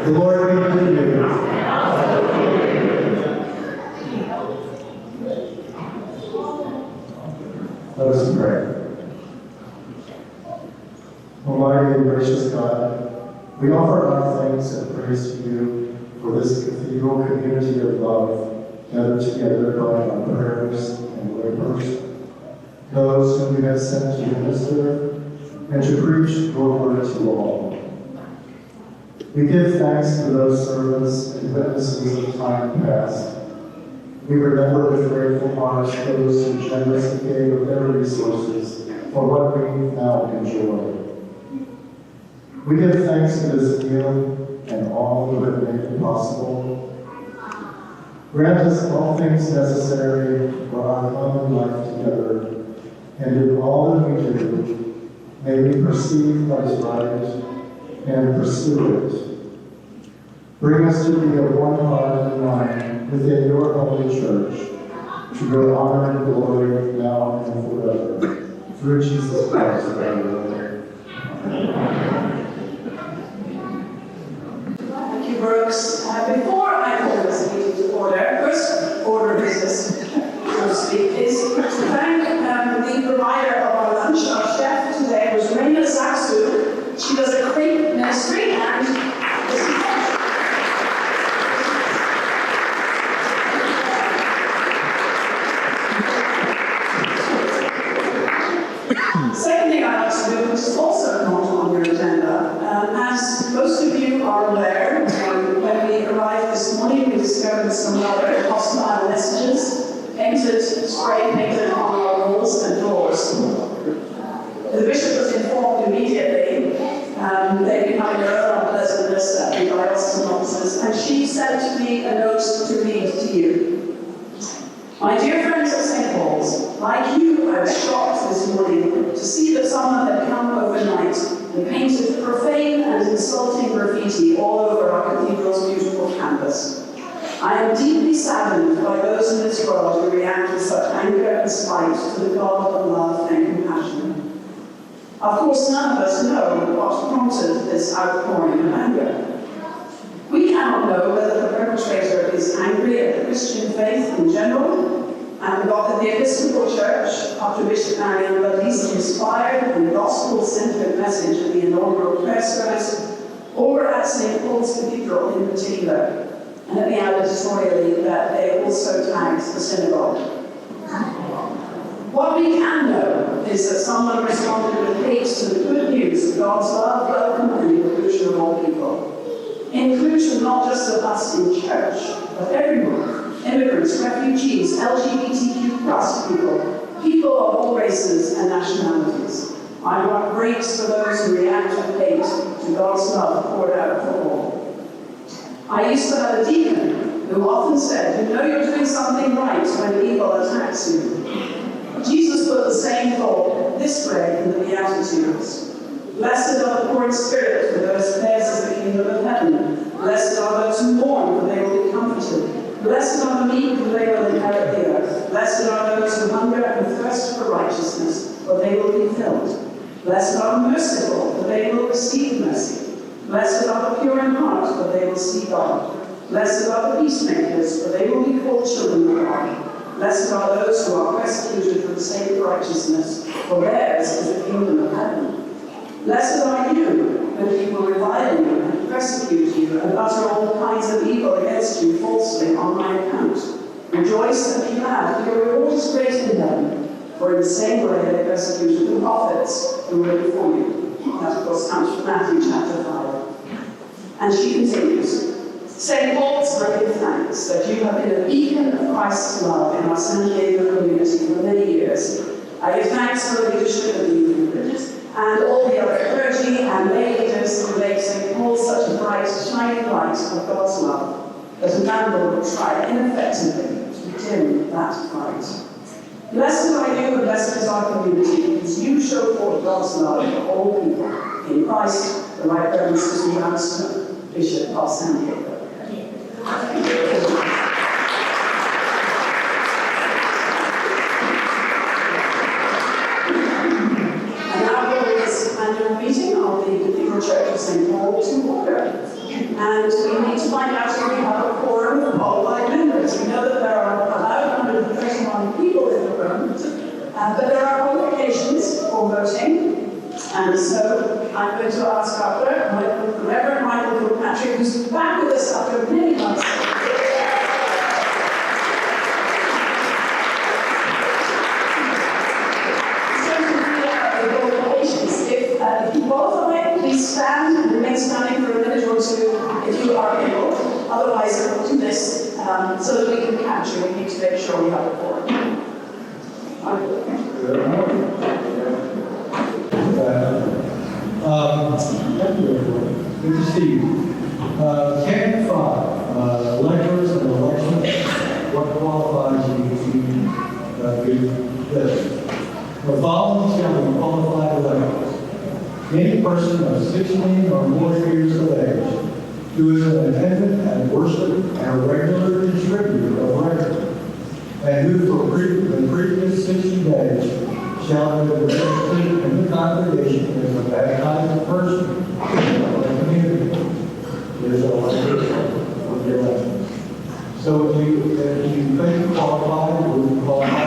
The Lord be with you. Let us pray. Almighty and gracious God, we offer our thanks and praise to you for this cathedral community of love gathered together by our prayers and labors, those whom you have sent to minister and to preach your word to all. We give thanks to those servants and witnesses of time past. We remember with grateful hearts those who generously gave of their resources for what we now enjoy. We give thanks to this meal and all who have made it possible. Grant us all things necessary for our common life together, and in all that we do, may we perceive what is right and pursue it. Bring us to be of one heart and mind within your holy church, to your honor and glory now and forever. Through Jesus Christ, our Lord. Thank you, Brooks. Before I call this meeting to order, first order of business, so to speak, is to thank the provider of our lunch. Our chef today was Reina Zaksu. She does a great ministry and second thing I'd like to do, which is also not on your agenda, as most of you are aware, when we arrived this morning, we discovered some rather hostile messages spray painted on our walls and doors. The bishop was informed immediately. They've been having their own unpleasantness at the diocesan offices, and she sent me a note to read to you. My dear friends of St. Paul's, like you, I was shocked this morning to see that someone had come overnight and painted profane and insulting graffiti all over our cathedral's beautiful campus. I am deeply saddened by those in this world who react with such anger and spite to the God of love and compassion. Of course, none of us know what prompted this outpouring of anger. We cannot know whether the perpetrator is angry at the Christian faith in general, and that the Episcopal Church, after Bishop Marian Baptiste's inspired and gospel-centered message at the inaugural prayer service, or at St. Paul's Cathedral in particular, and at the editorially that they also tagged the synagogue. What we can know is that someone responded with hate to the good news of God's love, welcome, and inclusion of all people. Inclusion not just of us in church, but everyone. Immigrants, refugees, LGBTQ+ people, people of all races and nationalities. I want breaks for those who react with hate to God's love poured out for all. I used to have a deacon who often said, you know you're doing something right when evil attacks you. Jesus put the same thought this way in the Beatitudes. Blessed are the poor in spirit, for theirs is the kingdom of heaven. Blessed are those who mourn, for they will be comforted. Blessed are the meek, for they will inherit the earth. Blessed are those who hunger and thirst for righteousness, for they will be filled. Blessed are the merciful, for they will receive mercy. Blessed are the pure in heart, for they will see God. Blessed are the peacemakers, for they will be called children of God. Blessed are those who are persecuted for the sake of righteousness, for theirs is the kingdom of heaven. Blessed are you when people revile you and persecute you and utter all kinds of evil against you falsely on my account. Rejoice and be glad, for your reward is great in heaven. For in the same way they persecuted the prophets who were before you. That, of course, comes from Matthew chapter 5. And she continues, St. Paul's, I give thanks that you have been a beacon of Christ's love in our San Diego community for many years. I give thanks for the leadership of the Eucharist and all the other clergy and lay leaders who make St. Paul such a bright, shining light of God's love that a landlord will try ineffectively to dim that light. Blessed are you and blessed is our community, because you show forth God's love for all people. In Christ, the Right Reverend Sister Johnson, Bishop of San Diego. And now we'll this annual meeting of the Cathedral Church of St. Paul to order. And we need to find out if we have a quorum of qualified members. We know that there are about 131 people in the room, but there are qualifications for voting. And so I'm going to ask our clerk, Reverend Michael Kilpatrick, who's back with us after many months. If you qualify, please stand and remain standing for a minute or two if you are able. Otherwise, we'll do this so that we can capture. We need to make sure we have a quorum. Good morning. Good to see you. 10 5, electors and elections. What qualifies you to do this? The following shall be qualified electors. Any person of 16 or more years of age who is an attendant at worship and a regular contributor of record, and who for the previous 60 days shall have been registered in the congregation as a baptized person in the community is elected for the election. So if you think qualified, would you qualify?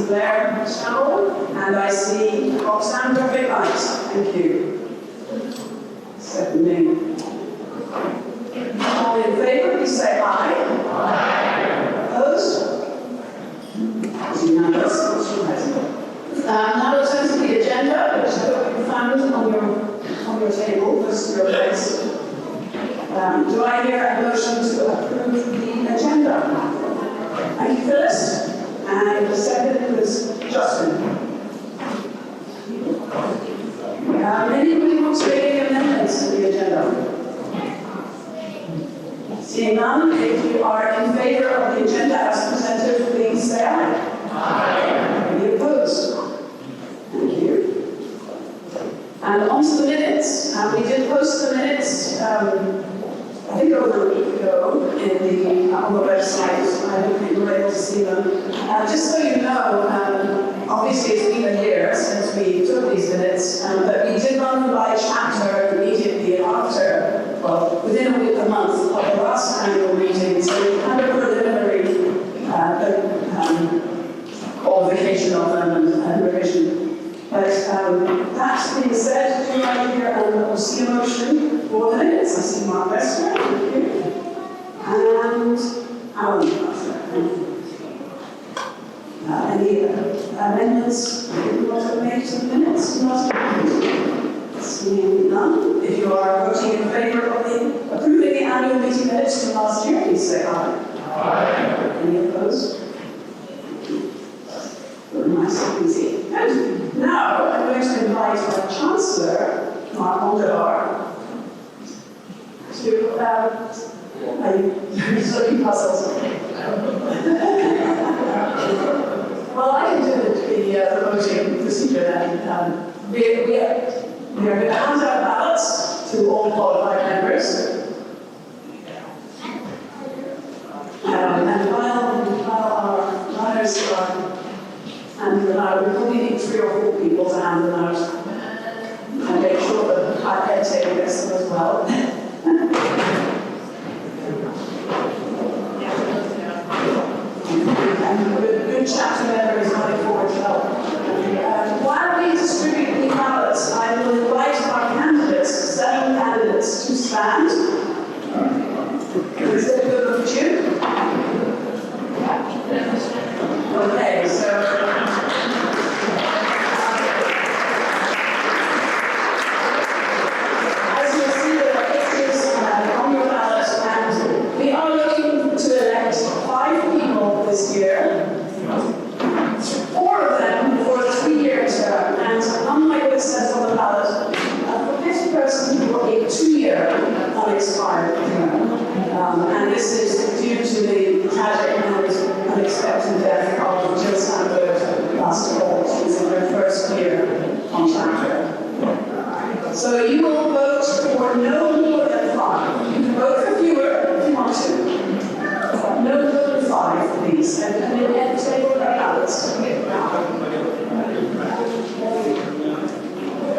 Blair Shamel, and I see Roxanne Rockette. Thank you. Second name. All in favor, please say aye. Aye. Opposed? It's unanimous. Now we'll turn to the agenda, which I hope you found on your table, this is your place. Do I hear a motion to approve the agenda? Thank you, Phyllis. And the second was Justin. Anybody wants to make any amendments to the agenda? Seeing none, if you are in favor of the agenda as presented, please say aye. Aye. Any opposed? Thank you. And on to the minutes. We did post the minutes, I think over a week ago on the website. I don't think you were able to see them. Just so you know, obviously it's been a year since we took these minutes, but we did run them by chapter immediately after, well, within a month of the last annual meeting, so we had a preliminary qualification of them and revision. But that being said, do I hear a see a motion for the minutes? I see Mark Lester, thank you. And Alan. Any amendments you want to make to the minutes? Not seeing none. If you are voting in favour of approving the annual meeting minutes from last year, please say aye. Aye. Any opposed? Very nice and easy. Good. Now I'm going to invite our Chancellor, Mark Okihara, to. Are you looking puzzled? Well, I can do the voting procedure then. We're going to hand out ballots to all qualified members. And while our runners are handing them out, we probably need 3 or 4 people to hand them out. And make sure that our head table gets them as well. And good chapter member is running forward to help. While we distribute the ballots, I will invite our candidates, 7 candidates, to stand. Is it good look at you? Okay, so. As you'll see, there are pictures on your ballot, and we are looking to elect 5 people this year. 4 of them for a 3-year term, and unlike what it says on the ballot, for this person who will be a 2-year unexpired term. And this is due to the tragic and unexpected death of Jill Sandberg last fall. She was in her first year on chapter. So you will vote for no more than 5. You can vote for fewer if you want to. No more than 5, please. And then table their ballots.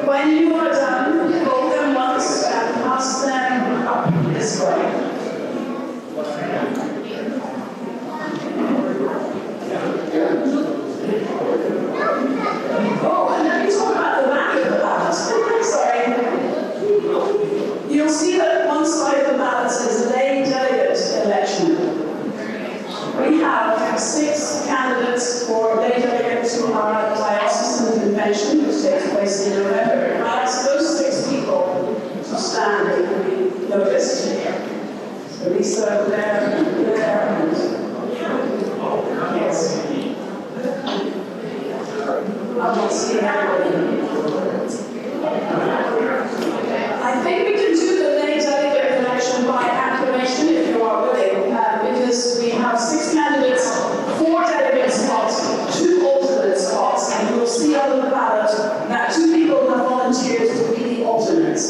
When you are done, vote them once and pass them up this way. Oh, and let me talk about the back of the ballot. Sorry. You'll see that one side of the ballot says lay delegate election. We have 6 candidates for lay delegate to our Diocesan Convention, which takes place in November. I ask those 6 people to stand and be noticed. So Lisa, Blair, and yes. I don't see everybody. I think we can do the lay delegate election by acclamation if you are willing, because we have 6 candidates, 4 delegate spots, 2 alternate spots, and you'll see on the ballot that 2 people have volunteered to be the alternates.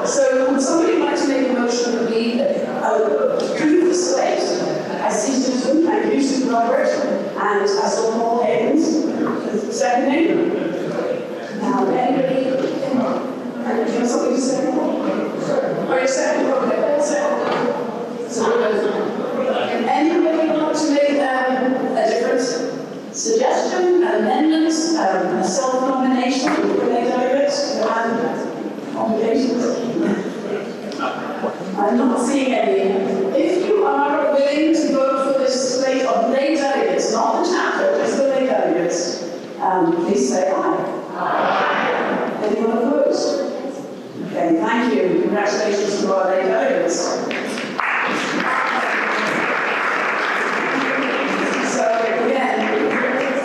So would somebody like to make a motion that we approve the slate? I see Susan, thank you, Susan Robert, and I saw Paul Higgins, seconding. Now, anybody, do you have something to say? Are you second? Okay, second. So, anybody want to make a different suggestion, an amendment, a self-nomination for lay delegates? Nominations? I'm not seeing any. If you are willing to vote for this slate of lay delegates, not the chapter, just the lay delegates, please say aye. Aye. Anyone opposed? Okay, thank you. Congratulations to our lay delegates. So again,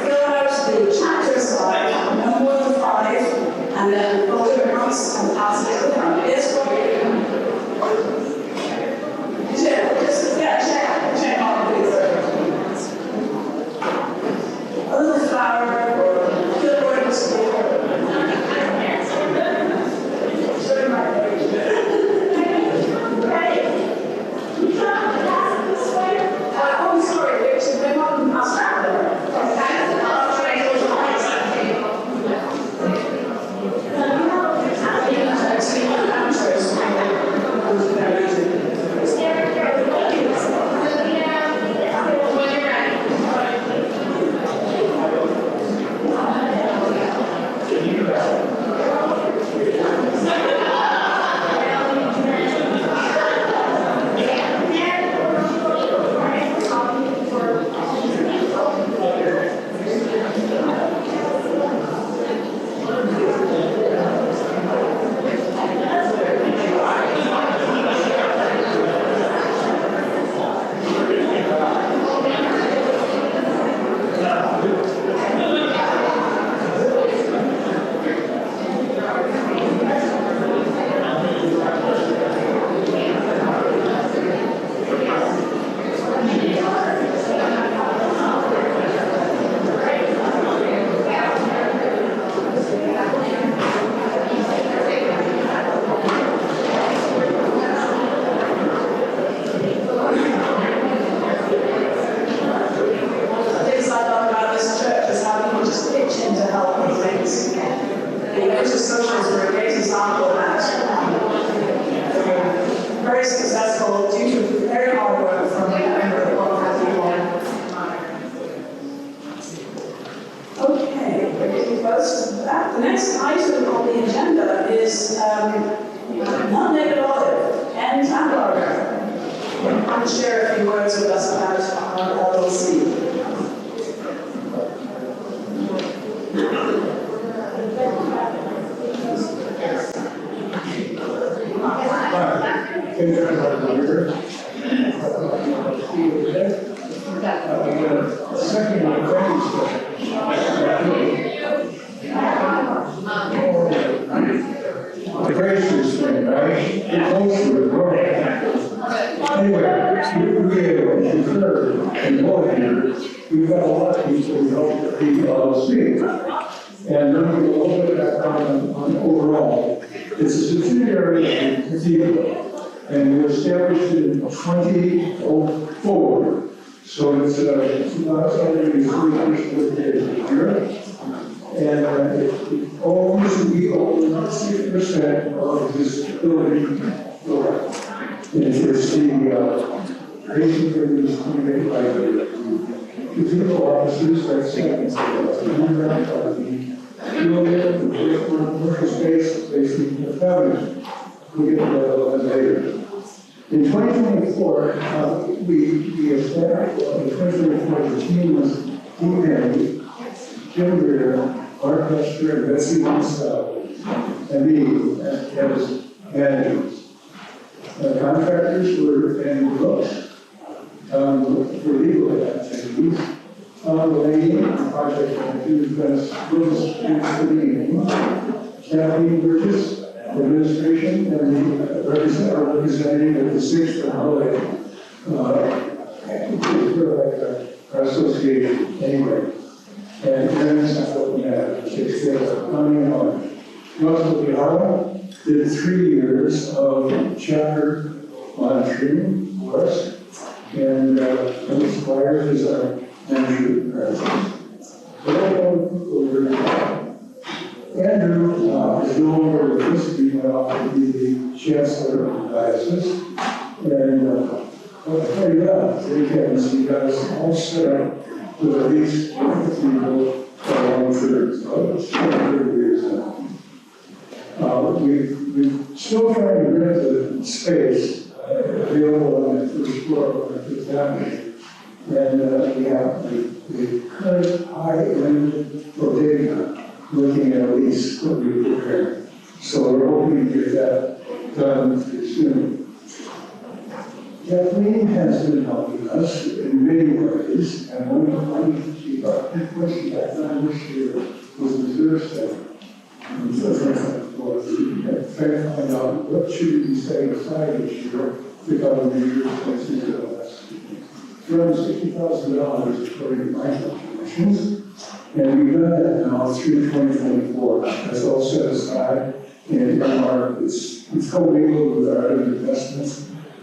fill out the chapter side, no more than 5, and then vote it once and pass it around. Yes, check on please. A little flower or Kilroy school. Right. very successful due to very hard work from a number of people. Okay, we're getting close to that. The next item on the agenda is non-naked olive and hamburger. I'm going to share a few words with us about our LLC. The gracious thing, right? It goes through the world. Anyway, we've heard and voted, we've got a lot of people who help the LLC. And then we go a little bit of background on overall. It's a subsidiary of Cathedral, and we were established in 2004. So it's not something we really here. And it owns, we own 6% of this building floor. And it's the basically it's made by the Cathedral officers, like second, the commercial space, basically the family. We'll get to that a little bit later. In 2024, we established, in 2024, the team was Diane, Kimberly, Art Mutchler, and Betsy Gonzalez, and me as managers. Contractors were in Russ, for legal activities. The lady, project managers, Russ, Kathleen Burgess, administration, and the representative of the sixth holiday, our association anyway. And then that's what we had, Okihara did 3 years of chapter monitoring for us, and Ms. Blair is our manager. Andrew is no longer with us. He went off to be the chancellor of the diocese. And I'll tell you that, he got us all set up with at least 50 people for a long period. So it's 30 years now. We're still trying to rent the space available on the first floor of the Fifth Avenue. And we have the current high-end bodega looking at a lease that we prepared. So we're hoping to get that done soon. Kathleen has been helping us in many ways, and one she got question back then this year was reserve study. And so we had to find out what should we set aside this year to cover the year's expenses of us. Around $60,000 according to my calculations. And we've done that now through 2024. That's all set aside. And it's co-mingled with our other investments,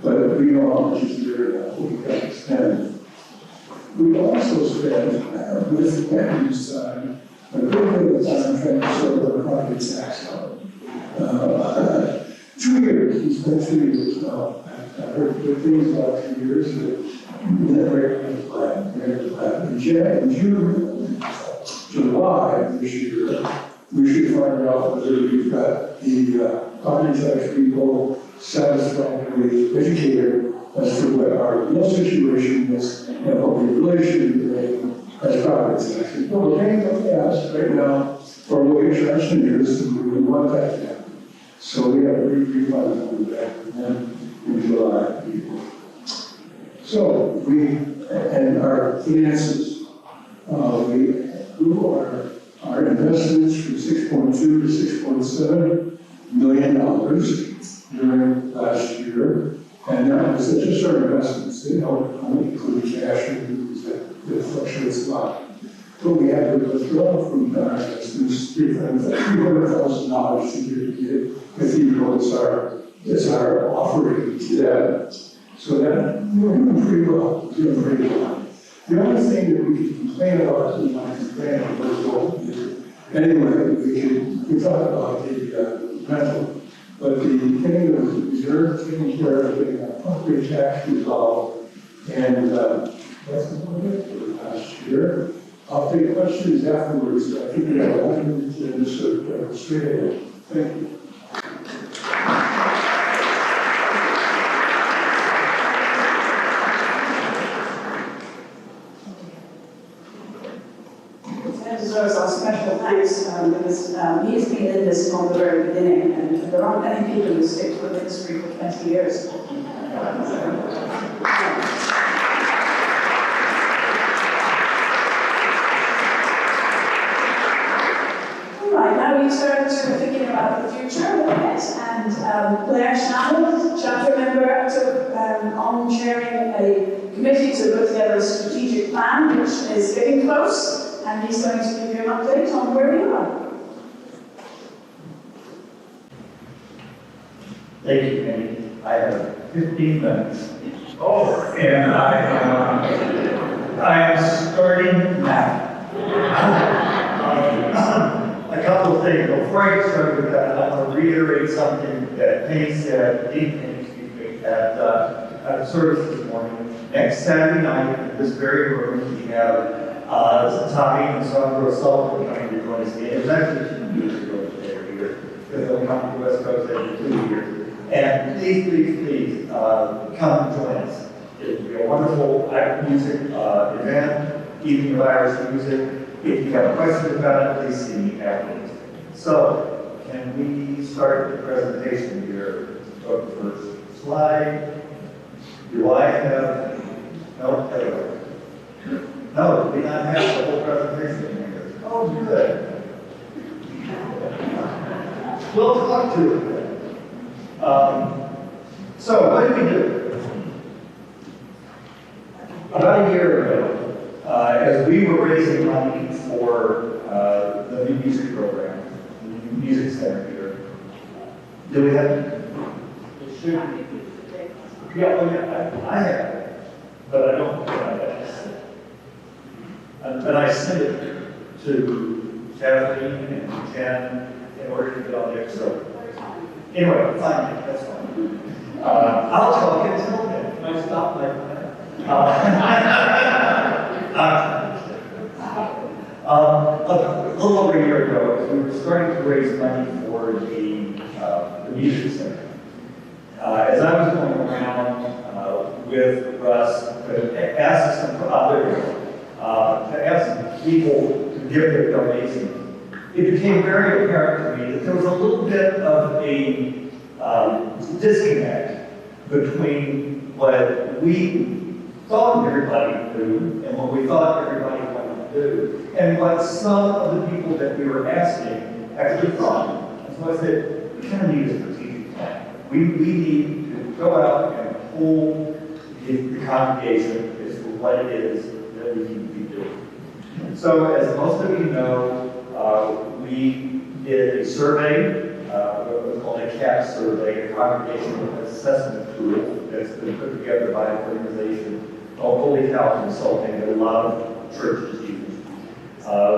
but we know how much is there that we got to spend. We also spent, with the Andrew's side, a good bit of time trying to sort the property tax out. 2 years, we spent 2 years now. I heard good things about 2 years, but never had a plan. In June, July this year, we should find out whether we've got the property tax people satisfactorily educated as to what our real situation is and what we really should be paying as property taxes. Well, we're paying what we ask right now for wage engineers, and we want that to happen. So we have a refund on that in July. So and our finances, we grew our investments from $6.2 to $6.7 million during last year. And that was just our investments. They don't include cash that fluctuates a lot. But we had to withdraw from our investments $300,000 to get Cathedral as our offering to that. So that we're doing pretty well. The only thing that we can complain about is not complaining about anyway, we talk about the rental but the thing was reserved, taken care of, getting a property tax resolved, and that's about it for last year. I'll take questions afterwards. I think we have 11 minutes in, so straight ahead. Thank you. That deserves our special thanks because he's been in this from the very beginning, and there aren't many people who stick to the ministry for 20 years. Right, now we turn to thinking about the future a little bit, and Blair Shamel, chapter member, took on chairing a committee to put together a strategic plan, which is getting close, and he's going to give you an update on where we are. Thank you, Penny. I have 15 minutes. Oh, and I am starting now. A couple of things. Before I get started with that, I want to reiterate something that Penny said, Dean Penny, excuse me, at the service this morning. Next Saturday night, in this very room, we have Tommy and Sandra Sullivan coming to join us again. It was actually 2 years ago that they were here, because they'll come to the West Coast every 2 years. And please, come and join us. It will be a wonderful music event, evening of Irish music. If you have questions about it, please see me afterwards. So, can we start the presentation here? So, first slide. Do I have, no, no, we not have the whole presentation here. Oh, good. We'll talk to it. So, what did we do? About a year ago, as we were raising money for the new music program, the new music center here, do we have it? Should yeah, well, yeah, I have it, but I don't have it. But I sent it to Kathleen and Jen in order to get on the Excel. Anyway, fine, that's fine. I'll talk until then. Can I stop like that? A little over a year ago, we were starting to raise money for the music center. As I was going around with Russ to ask some people to give their donations, it became very apparent to me that there was a little bit of a disconnect between what we thought everybody would do and what we thought everybody wanted to do, and what some of the people that we were asking actually thought. And so I said, we kind of need a strategic plan. We need to go out and pull the congregation as to what it is that we need to be doing. So as most of you know, we did a survey, what was called a CAP survey, a congregational assessment tool that's been put together by an organization called Holy Cow Consulting that a lot of churches use.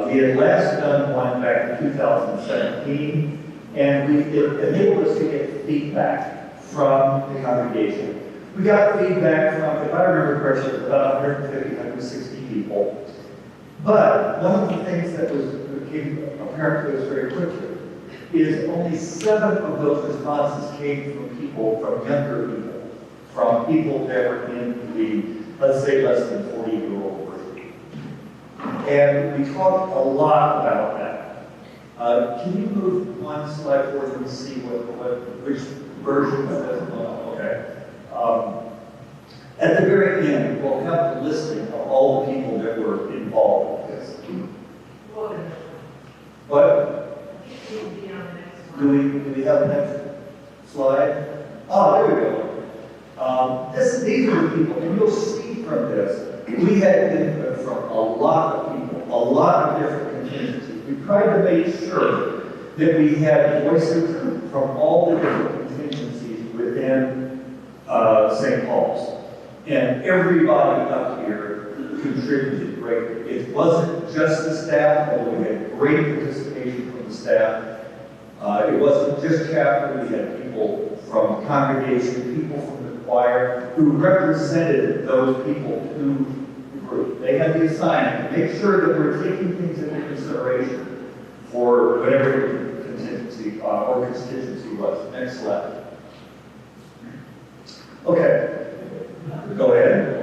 We had last done one back in 2017, and it enabled us to get feedback from the congregation. We got feedback from, if I remember correctly, about 150, 160 people. But one of the things that became apparent to us very quickly is only 7 of those responses came from people, from younger people, from people that were in the, let's say, less than 40-year-old group. And we talked a lot about that. Can you move one slide forward and see which version of this? Okay. At the very end, we'll have the listing of all the people that were involved with this. What? Do we have the next slide? Oh, there we go. These are the people, and you'll see from this, we had input from a lot of people, a lot of different contingencies. We tried to make sure that we had voices from all the different contingencies within St. Paul's. And everybody up here contributed greatly. It wasn't just the staff, although we had great participation from the staff. It wasn't just chapter, we had people from congregation, people from the choir, who represented those people to the group. They had the assignment to make sure that we're taking things into consideration for whatever contingency or constituency was. Next slide. Okay, go ahead.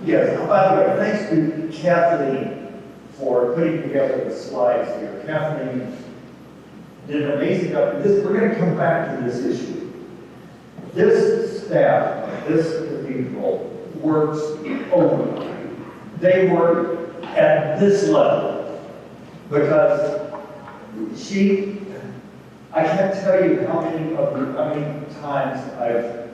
Yes, by the way, thanks to Kathleen for putting together the slides here. Kathleen did an amazing job. We're going to come back to this issue. This staff, this cathedral, works overtime. They work at this level because I can't tell you how many times I've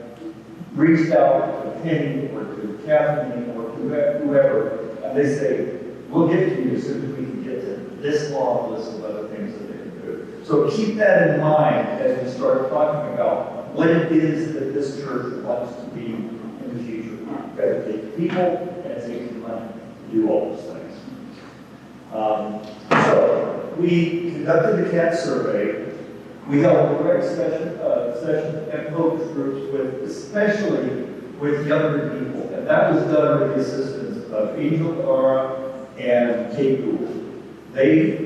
reached out to Penny or to Kathleen or to whoever, and they say, we'll get to you as soon as we can get to this long list of other things that they can do. So keep that in mind as we start talking about what it is that this church wants to be in the future. We've got to take people and take money to do all those things. So we conducted the CAT survey. We held a direct session and focus groups especially with younger people. And that was done with the assistance of Angel Ibarra and Kate Ewell. They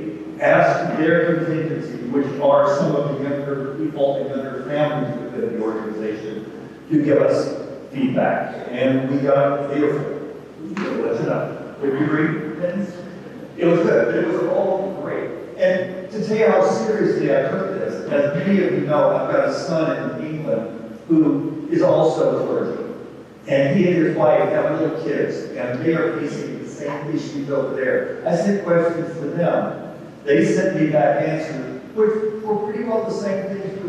asked their contingency, which are some of the younger people and younger families within the organization, to give us feedback. And we got beautiful. Let's not. Would you agree? It was good. It was all great. And to tell you how seriously I took this, as many of you know, I've got a son in England who is also a clergy. And he and his wife have little kids, and they are facing the same issues over there. I sent questions to them. They sent me back answers, which were pretty well the same things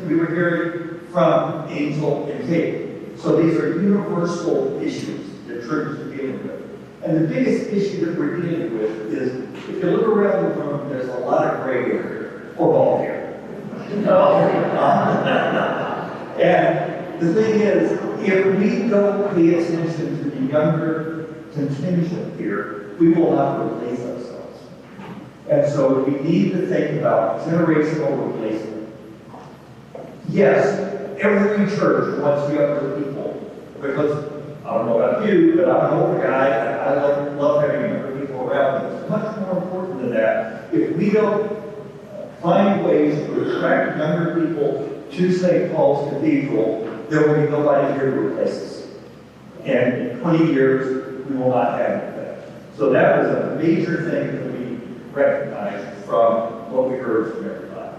we were hearing from Angel and Kate. So these are universal issues that churches are dealing with. And the biggest issue that we're dealing with is, if you look around the room, there's a lot of gray hair, or bald hair. And the thing is, if we don't pay attention to the younger contingent here, we will not replace ourselves. And so we need to think about generational replacement. Yes, every church wants younger people, because I don't know about you, but I'm an older guy, and I love having younger people around me. It's much more important than that. If we don't find ways to attract younger people to St. Paul's Cathedral, there will be nobody here to replace us. And in 20 years, we will not have that. So that was a major thing that we recognized from what we heard from everybody.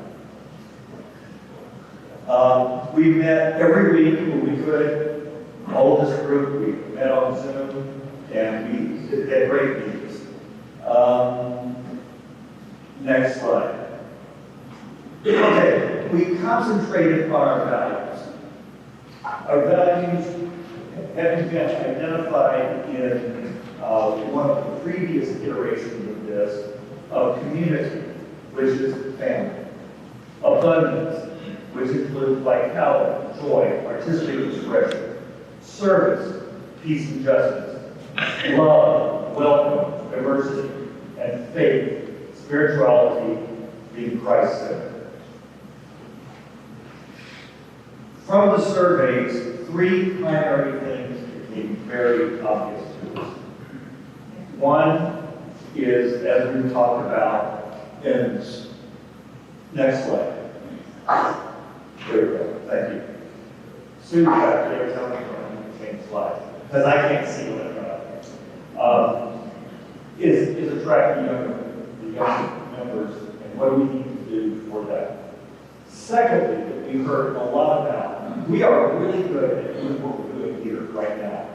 We met every week when we could. All of this group, we met on Zoom, and we had great meetings. Next slide. Okay, we concentrated on our values. Our values have been identified in one of the previous iterations of this, of community, which is family. Abundance, which includes vitality, joy, artistic expression. Service, peace and justice. Love, welcome, diversity, and faith, spirituality, being Christ-centered. From the surveys, three primary things became very obvious to us. One is, as we talked about in this next slide. There we go, thank you. Sue back there, tell me when to change slides, because I can't see what I'm doing. Is attracting the young members, and what do we need to do for that? Secondly, that we heard a lot about, we are really good at doing what we're doing here right now.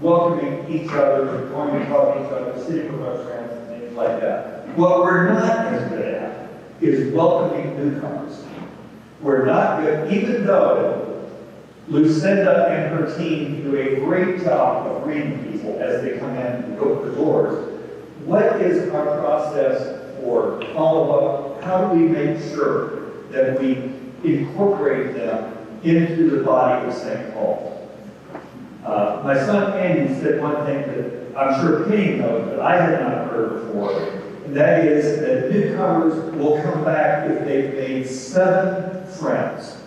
Welcoming each other, going to talk to each other, sitting with our friends, and things like that. What we're not as good at is welcoming newcomers. We're not good, even though Lucinda and her team do a great job of greeting people as they come in and open the doors. What is our process for follow-up? How do we make sure that we incorporate them into the body of St. Paul? My son Andy said one thing that I'm sure Penny knows, but I had not heard before, and that is that newcomers will come back if they've made 7 friends.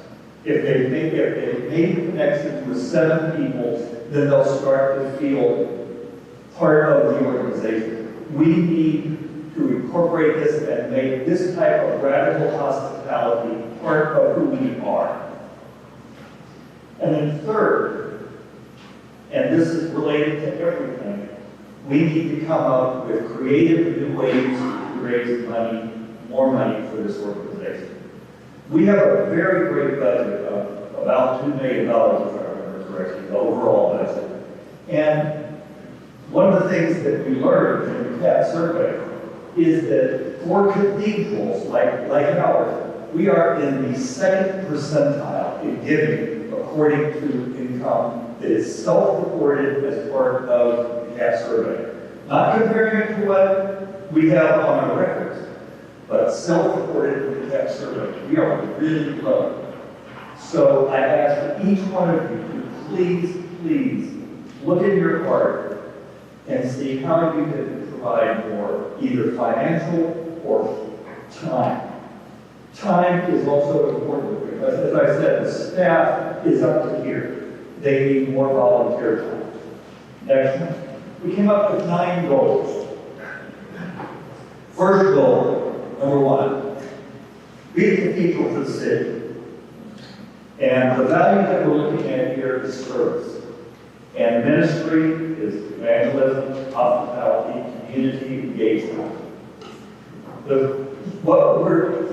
If they've made a connection with 7 people, then they'll start to feel part of the organization. We need to incorporate this and make this type of radical hospitality part of who we are. And then third, and this is related to everything, we need to come up with creative new ways to raise money, more money for this organization. We have a very great budget of about $2 million, if I remember correctly, the overall budget. And one of the things that we learned in the CAT survey is that for cathedrals like ours, we are in the 2nd percentile in giving according to income that is self-reported as part of the CAT survey. Not comparing it to what we have on our records, but self-reported in the CAT survey. We are really low. So I ask each one of you to please look in your heart and see how you can provide more, either financial or time. Time is also important because, as I said, the staff is up to here. They need more volunteer time. Next one. We came up with 9 goals. First goal, number 1, be a cathedral for the city. And the value that we're looking at here is service. And ministry is evangelism, hospitality, community engagement.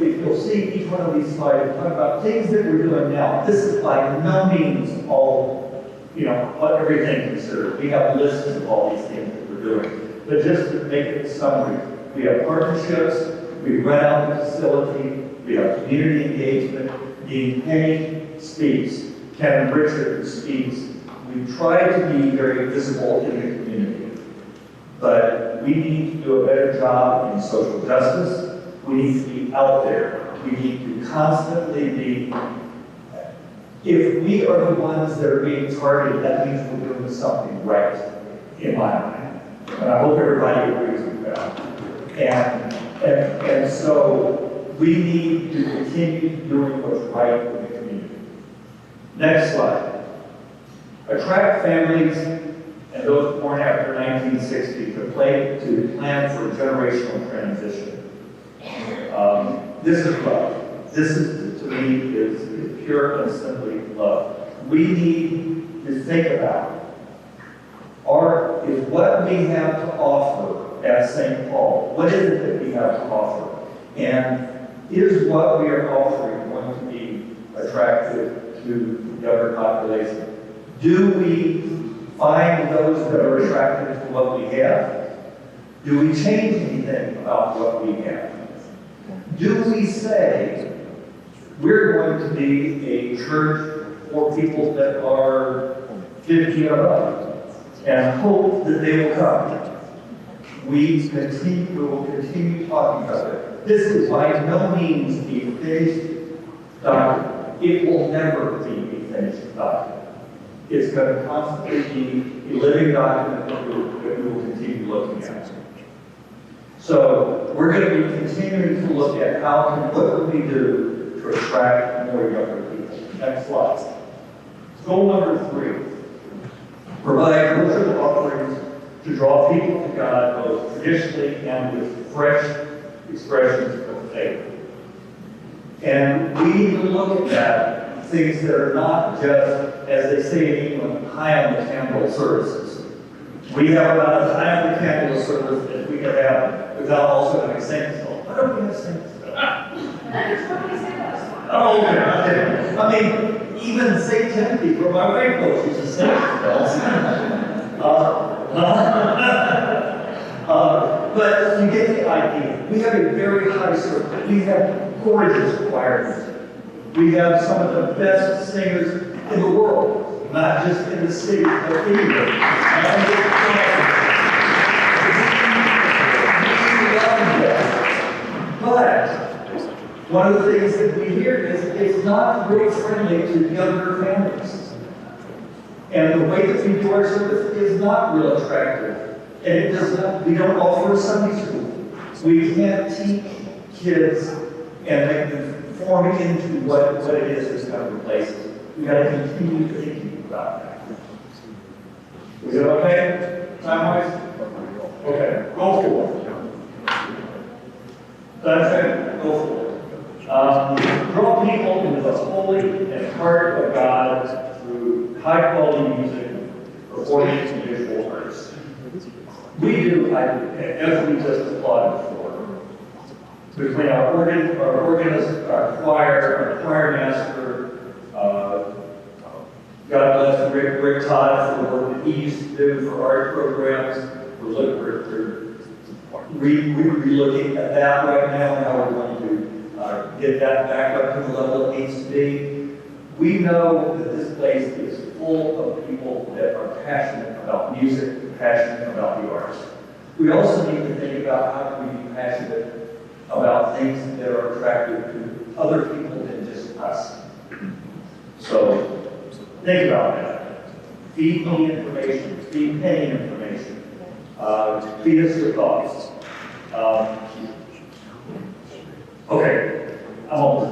If you'll see each one of these slides, talk about things that we're doing now. This is by no means all, what everything considered. We have lists of all these things that we're doing. But just to make it a summary, we have partnerships, we rent out the facility, we have community engagement, Dean Penny speaks, Kevin Richard speaks. We try to be very visible in the community, but we need to do a better job in social justice. We need to be out there. We need to constantly be, if we are the ones that are being targeted, that means we're doing something right, in my mind. And I hope everybody agrees with that. And so we need to continue doing what's right in the community. Next slide. Attract families and those born after 1960 to plan for generational transition. This is love. This is, to me, is pure and simply love. We need to think about is what we have to offer at St. Paul. What is it that we have to offer? And is what we are offering going to be attractive to the younger population? Do we find those that are attracted to what we have? Do we change anything about what we have? Do we say we're going to be a church for people that are 50 and above and hope that they will come? We will continue talking about it. This is by no means a finished document. It will never be a finished document. It's going to constantly be a living document that we will continue looking at. So we're going to be continuing to look at what can we do to attract more younger people. Next slide. Goal number 3. Provide cultural offerings to draw people to God both traditionally and with fresh expressions of faith. And we need to look at that, things that are not just, as they say in England, high on the candle services. We have about as high on the candle service as we could have without also having saints. Why don't we have saints? Oh, okay. I mean, even St. Timothy, where my wife goes, she's a saint. But you get the idea. We have a very high service. We have gorgeous choirs. We have some of the best singers in the world, not just in the city, but anywhere. But one of the things that we hear is it's not real friendly to younger families. And the way that we do our service is not real attractive. And we don't offer a Sunday school. We can't teach kids and make them form into what it is that's going to replace it. We've got to continue thinking about that. Is it okay? Time-wise? Okay, go for it. That's it, go for it. Draw people into the holy and heart of God through high-quality music, recordings, and visual arts. We do, as we just applauded for, between our organist, our choir master, God bless Rick Todd for the work that he used to do for art programs. We're re-looking at that right now and how we're going to get that back up to the level it needs to be. We know that this place is full of people that are passionate about music, passionate about the arts. We also need to think about how can we be passionate about things that are attractive to other people than just us. So think about that. Feed me information, feed Penny information, feed us your thoughts. Okay, I'm almost.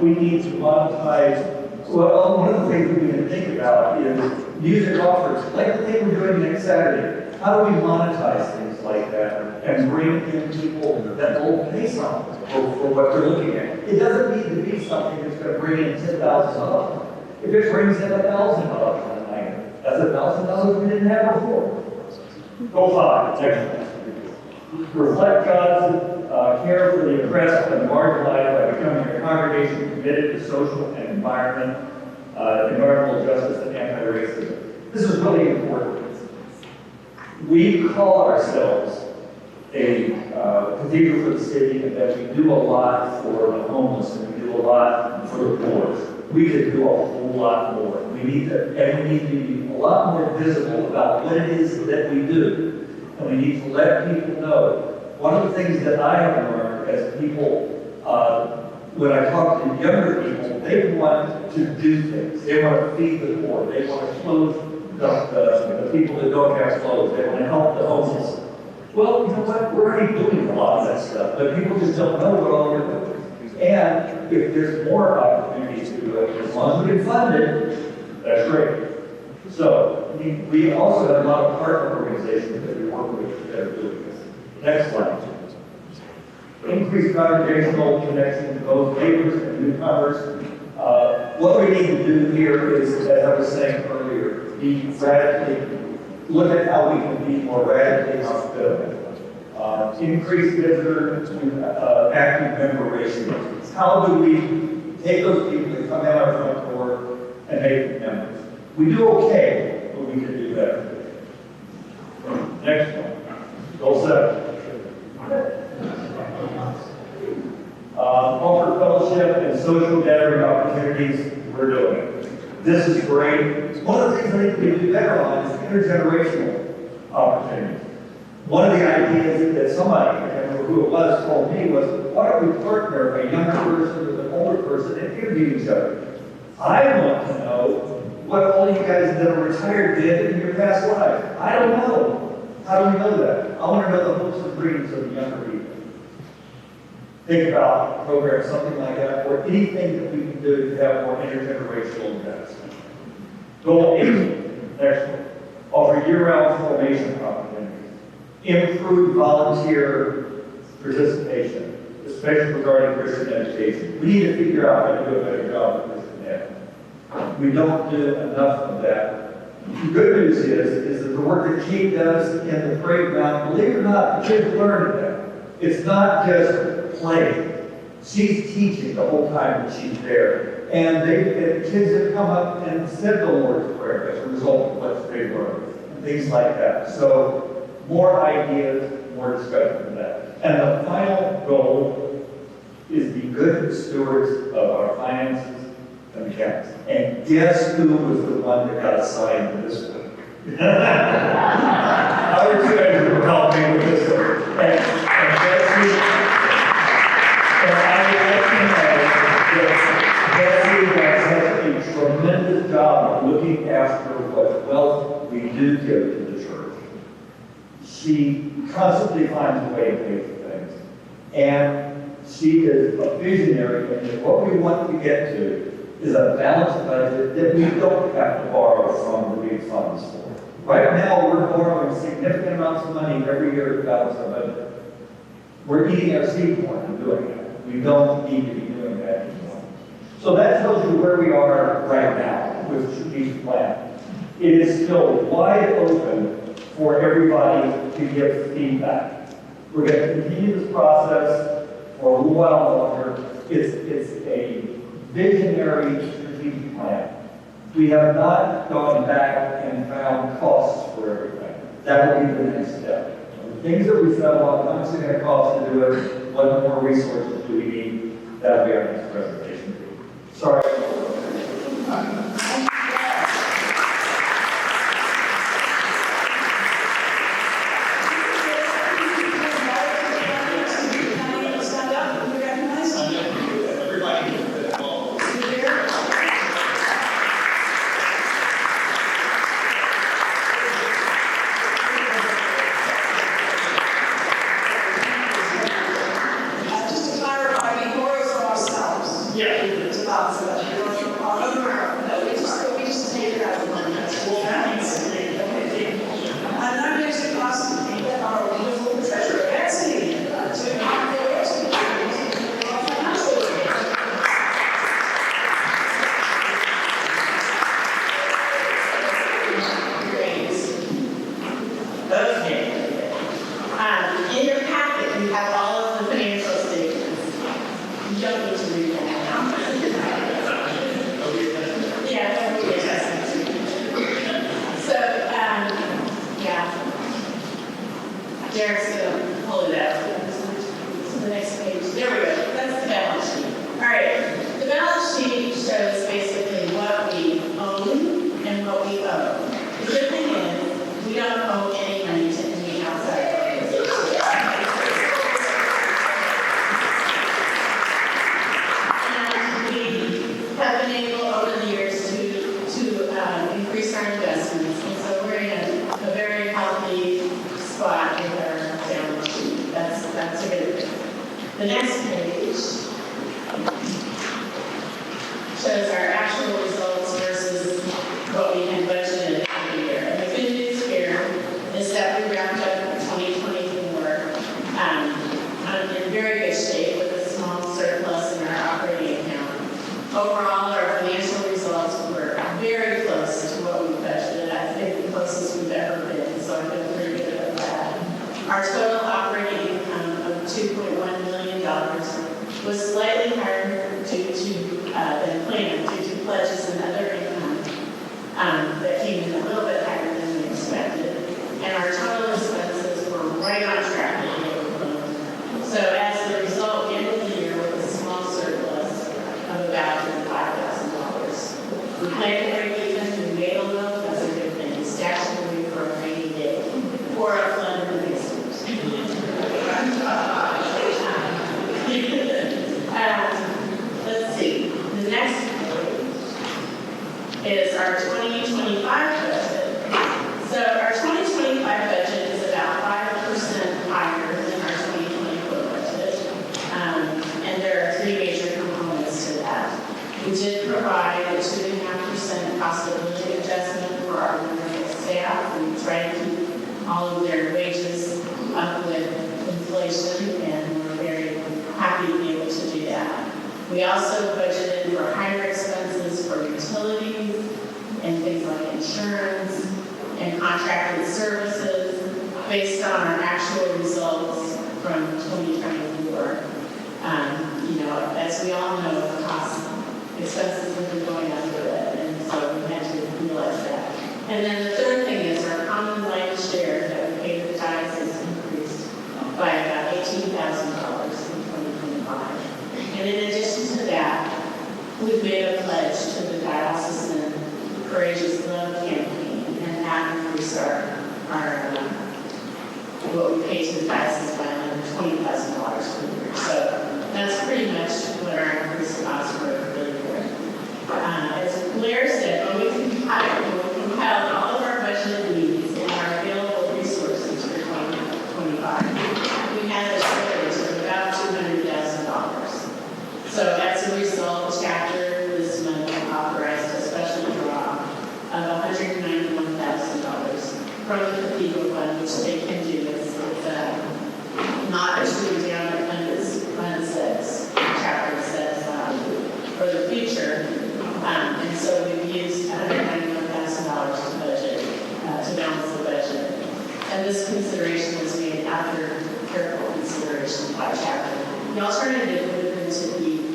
We need to monetize. Well, one of the things we need to think about is music offers, like the thing we're doing next Saturday. How do we monetize things like that and bring in people that will pay something for what they're looking at? It doesn't need to be something that's going to bring in $10,000. If it brings in $1,000 on a night, that's $1,000 we didn't have before. Go 5, next one. Reflect God's care for the oppressed and marginalized by becoming a congregation committed to social and environmental justice and anti-racism. This is really important. We call ourselves a cathedral for the city, and that we do a lot for the homeless and we do a lot for the poor. We could do a whole lot more. We need to be a lot more visible about what it is that we do. And we need to let people know. One of the things that I have learned as people, when I talk to younger people, they want to do things. They want to feed the poor. They want to clothe the people that don't have clothes. They want to help the homeless. Well, you know what? We're already doing a lot of that stuff, but people just don't know what all we're doing. And if there's more opportunities to do it, as long as we can fund it, that's great. So, we also have a lot of partner organizations that we work with that are doing this. Next slide. Increased congregational connection to both neighbors and newcomers. What we need to do here is, as I was saying earlier, look at how we can be more radically hospitable. Increase visitor to active member ratios. How do we take those people that come in our front door and make them members? We do okay, but we can do better. Next one. Goal 7. Offer fellowship and social gathering opportunities. We're doing it. This is great. One of the things I think we do better on is intergenerational opportunities. One of the ideas that somebody, I can't remember who it was, told me was, why don't we partner a younger person with an older person and interview each other? I want to know what all you guys that are retired did in your past life. I don't know. How do we know that? I want to know the hopes and dreams of the younger people. Think about programs, something like that, or anything that we can do to have more intergenerational investment. Goal 8, next one. Offer year-round formation opportunities. Improve volunteer participation, especially regarding Christian education. We need to figure out how to do a better job of Christian ed. We don't do enough of that. The good news is that the work that she does in the parade ground, believe it or not, the kids learn that. It's not just playing. She's teaching the whole time that she's there. And the kids have come up and said the Lord's Prayer as a result of what they learned, and things like that. So, more ideas, more discussion of that. And the final goal is be good stewards of our finances and accounts. And guess who was the one that got assigned to this one? Our treasurer will help me with this one. And Betsy, and I would like to know that Betsy has such a tremendous job of looking after what wealth we do give to the church. She constantly finds a way to pay for things. And she is a visionary, and what we want to get to is a balanced budget that we don't have to borrow from the big funds for. Right now, we're borrowing significant amounts of money every year to balance our budget. We're eating our seed corn and doing it. We don't need to be doing that anymore. So that tells you where we are right now with the strategic plan. It is still wide open for everybody to give feedback. We're going to continue this process for a little while longer. It's a visionary strategic plan. We have not gone back and found costs for everything. That will be the next step. The things that we settle on, how much it's going to cost to do it, what more resources do we need, that'll be our next presentation. Sorry. We also budgeted for higher expenses for utilities and things like insurance and contracted services based on our actual results from 2024. As we all know, the cost expenses have been going up a bit, and so we had to realize that. And then the third thing is our common life share that we pay the taxes increased by about $18,000 in 2025. And in addition to that, we've made a pledge to the Diocesan Courageous Love campaign, and that increased our what we pay to the diocese by another $20,000 per year. So that's pretty much what our increased costs were for the year. As Blair said, when we compiled all of our budget needs and our available resources for 2025, from the cathedral fund, which they can do. It's not actually down at Fund 6, chapter set aside for the future. And so we've used $191,000 to budget, to balance the budget. And this consideration was made after careful consideration by chapter. The alternative would have been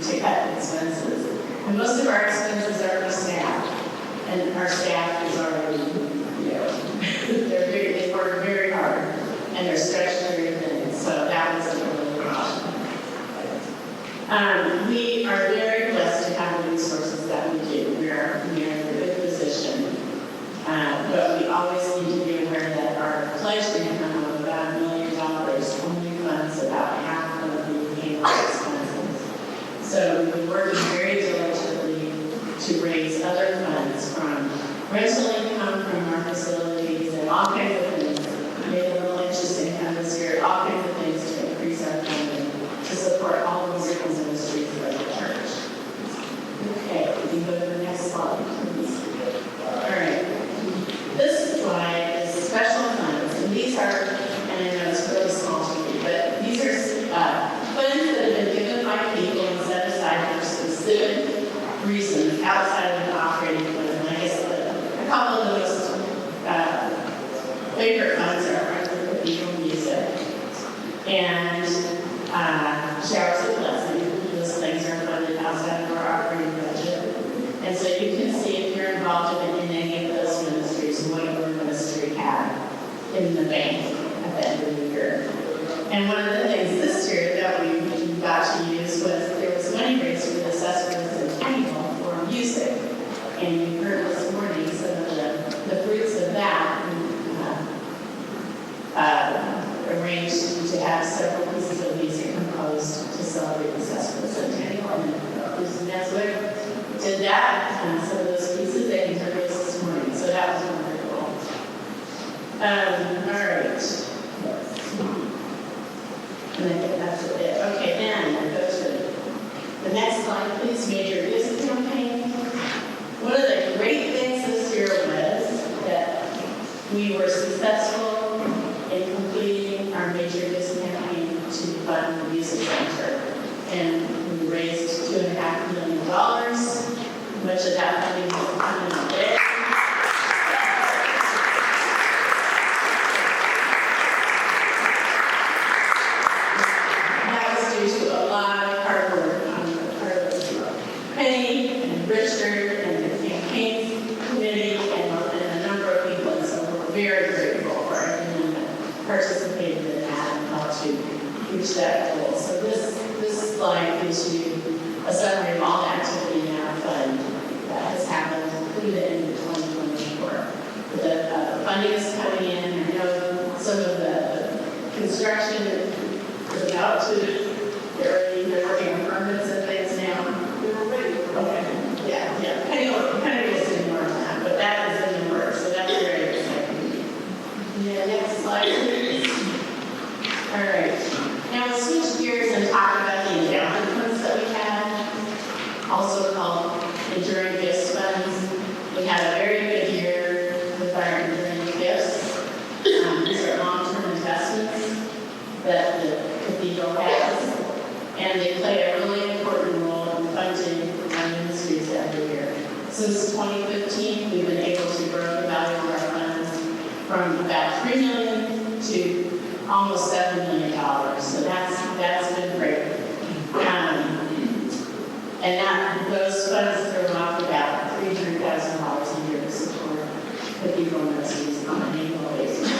to cut expenses. And most of our expenses are for staff. And our staff is already, they work very hard. And they're stretched very thin. So that was a really problem. We are very blessed to have the resources that we do. We are in a good position. But we always need to be aware that our pledge income of about $1 million only funds about half of the payroll expenses. So we've been working very diligently to raise other funds from rental income from our facilities and all kinds of things. We made a little interest income this year, all kinds of things to increase our funding to support all the musical ministries of the church. Okay, we can go to the next slide, please. All right. This slide is special funds, and these are, and I know it's really small to me, but these are funds that have been given by people and set aside for specific reasons outside of the operating fund. And I guess a couple of those favorite funds are the cathedral music and showers of blessing. Those things are funded outside of our operating budget. And so you can see if you're involved in any of those ministries, what your ministry had in the bank at the end of the year. And one of the things this year that we got to use was there was money raised for the assessments and Ewell for music. And you heard this morning some of the fruits of that. Arranged to have several pieces of music composed to celebrate the assessments and Ewell. And that's what did that. Some of those pieces they can hear this morning. So that was wonderful. All right. And I think that's it. Okay, then we'll go to the next slide, please. Major Youth Campaign. One of the great things this year was that we were successful in completing our Major Youth Campaign to fund the music center. And we raised $2.5 million. Much of that funding was coming in there. That was due to a lot of hard work on the part of Penny and Richard and the campaign committee and a number of people. And so we're very grateful for everyone that participated in that and helped to reach that goal. So this slide gives you a summary of all the activity in our fund that has happened through the end of 2024. The funding is coming in. I know some of the construction is about to, they're working on permits and things now. Okay, yeah. Penny will say more on that, but that is in the works, so that's very exciting. Yeah, next slide, please. All right. Now we'll switch gears and talk about the endowment funds that we have, also called enduring gifts funds. We had a very good year with our enduring gifts. These are long-term investments that the cathedral has, and they play a really important role in funding our ministries every year. Since 2015, we've been able to grow the value of our funds from about $3 million to almost $7 million. So that's been great. And those funds throw off about $300,000 a year to support cathedral ministries on an annual basis,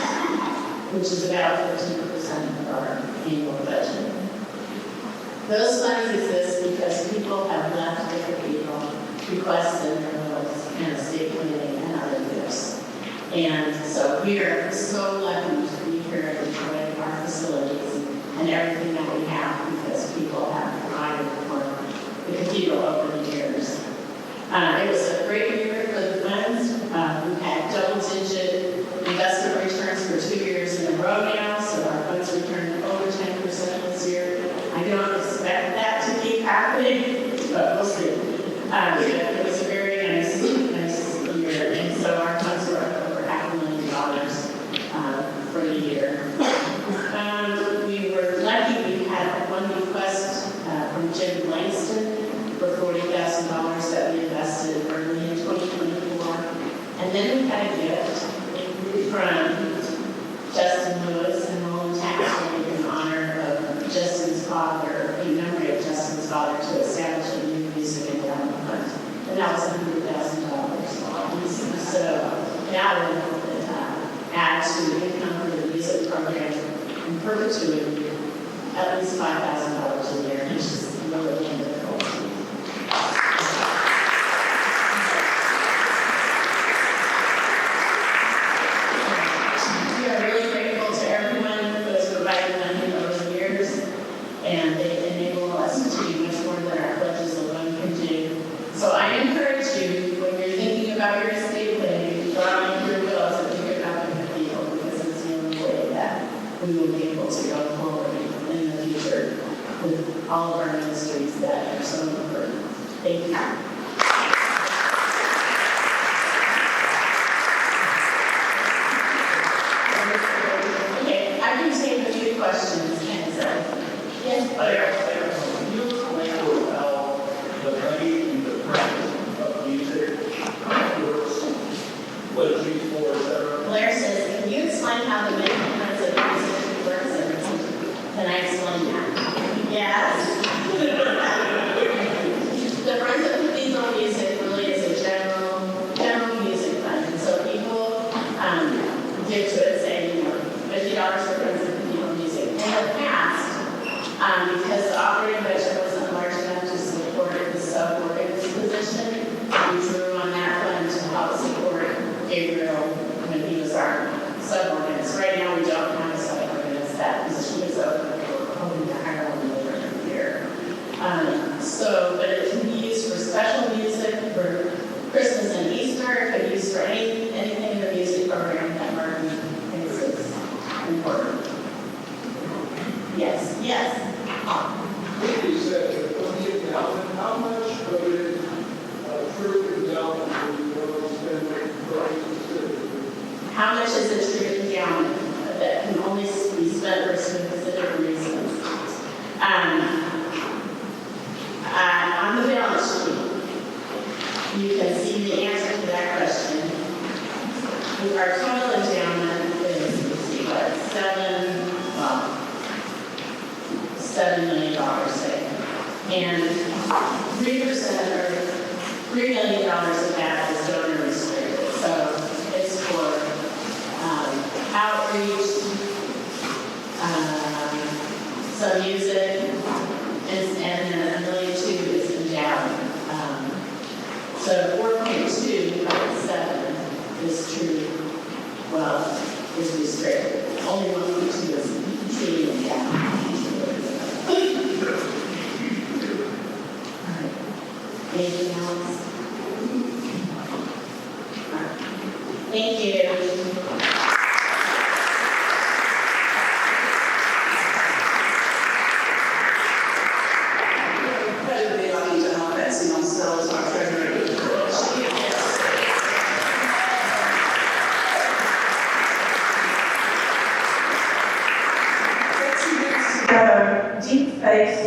which is about 15% of our annual budget. Those funds exist because people have left the cathedral requests in their wills and estate planning and other gifts. And so we are so lucky to be here and enjoy our facilities and everything that we have because people have provided for the cathedral over the years. It was a great year for the funds. We've had double-digit investment returns for 2 years in a row now, so our funds returned over 10% this year. I don't expect that to keep happening, but we'll see. It was a very nice year, and so our funds were up over $500,000 add to the income for the music program in perpetuity at least $5,000 a year, which is really difficult. We are really grateful to everyone who has provided money over the years, and they enable us to do much more than our pledges alone can do. So I encourage you, when you're thinking about your estate planning, to draw on your wills and think about the cathedral, because it's the only way that we will be able to go forward in the future with all of our ministries that are so important. Thank you. Okay, I can take a few questions, and so, yes, Blair. Can you explain how the money in the practice of music works, what it's used for, etc.? Blair says, can you explain how the maintenance of music works? Can I explain that? Yes. The Friends of Cathedral Music really is a general music fund. And so people give to it, say, $50 for Friends of Cathedral Music. In the past, because the operating budget wasn't large enough to support the sub-organist position, we drew on that fund to help support Gabriel when he was our sub-organist. Right now, we don't have a sub-organist. That position is open. We're hoping to hire one later in the year. But it can be used for special music, for Christmas and Easter. It can be used for anything in the music program that Martin thinks is important. Yes, yes. You said $28,000. How much of it true endowment do you want to spend for How much is a true endowment that can only be spent for specific reasons? On the balance sheet, you can see the answer to that question. Our total endowment is, let's see, what, $7 million, say. And 3% or $3 million of that is donor restricted. So it's for outreach, some music, and then $1.2 million is endowment. So 4.2 of 7 is true, is restricted. Only 1.2 is truly endowment. Anything else? Thank you. Incredibly lucky to have Betsy on still as our treasurer. Betsy brings together deep faith,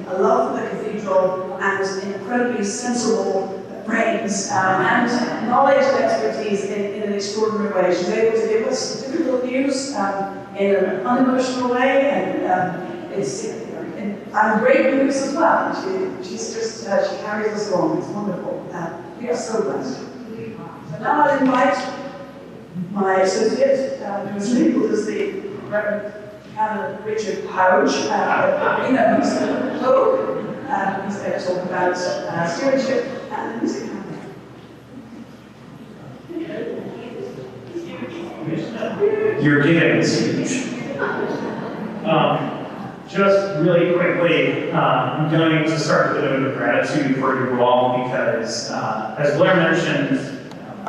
a love for the cathedral, and incredibly sensible brains and knowledge and expertise in an extraordinary way. She's able to give us difficult news in an unemotional way, and and great news as well. She's just, she carries us along. It's wonderful. We are so blessed. So now I'll invite my associate, who is labeled as the Reverend Canon Richard Pouch. He's the Pope. He's going to talk about stewardship and the music campaign. Your giving is huge. Just really quickly, I'm going to start with a note of gratitude for you all because, as Blair mentioned,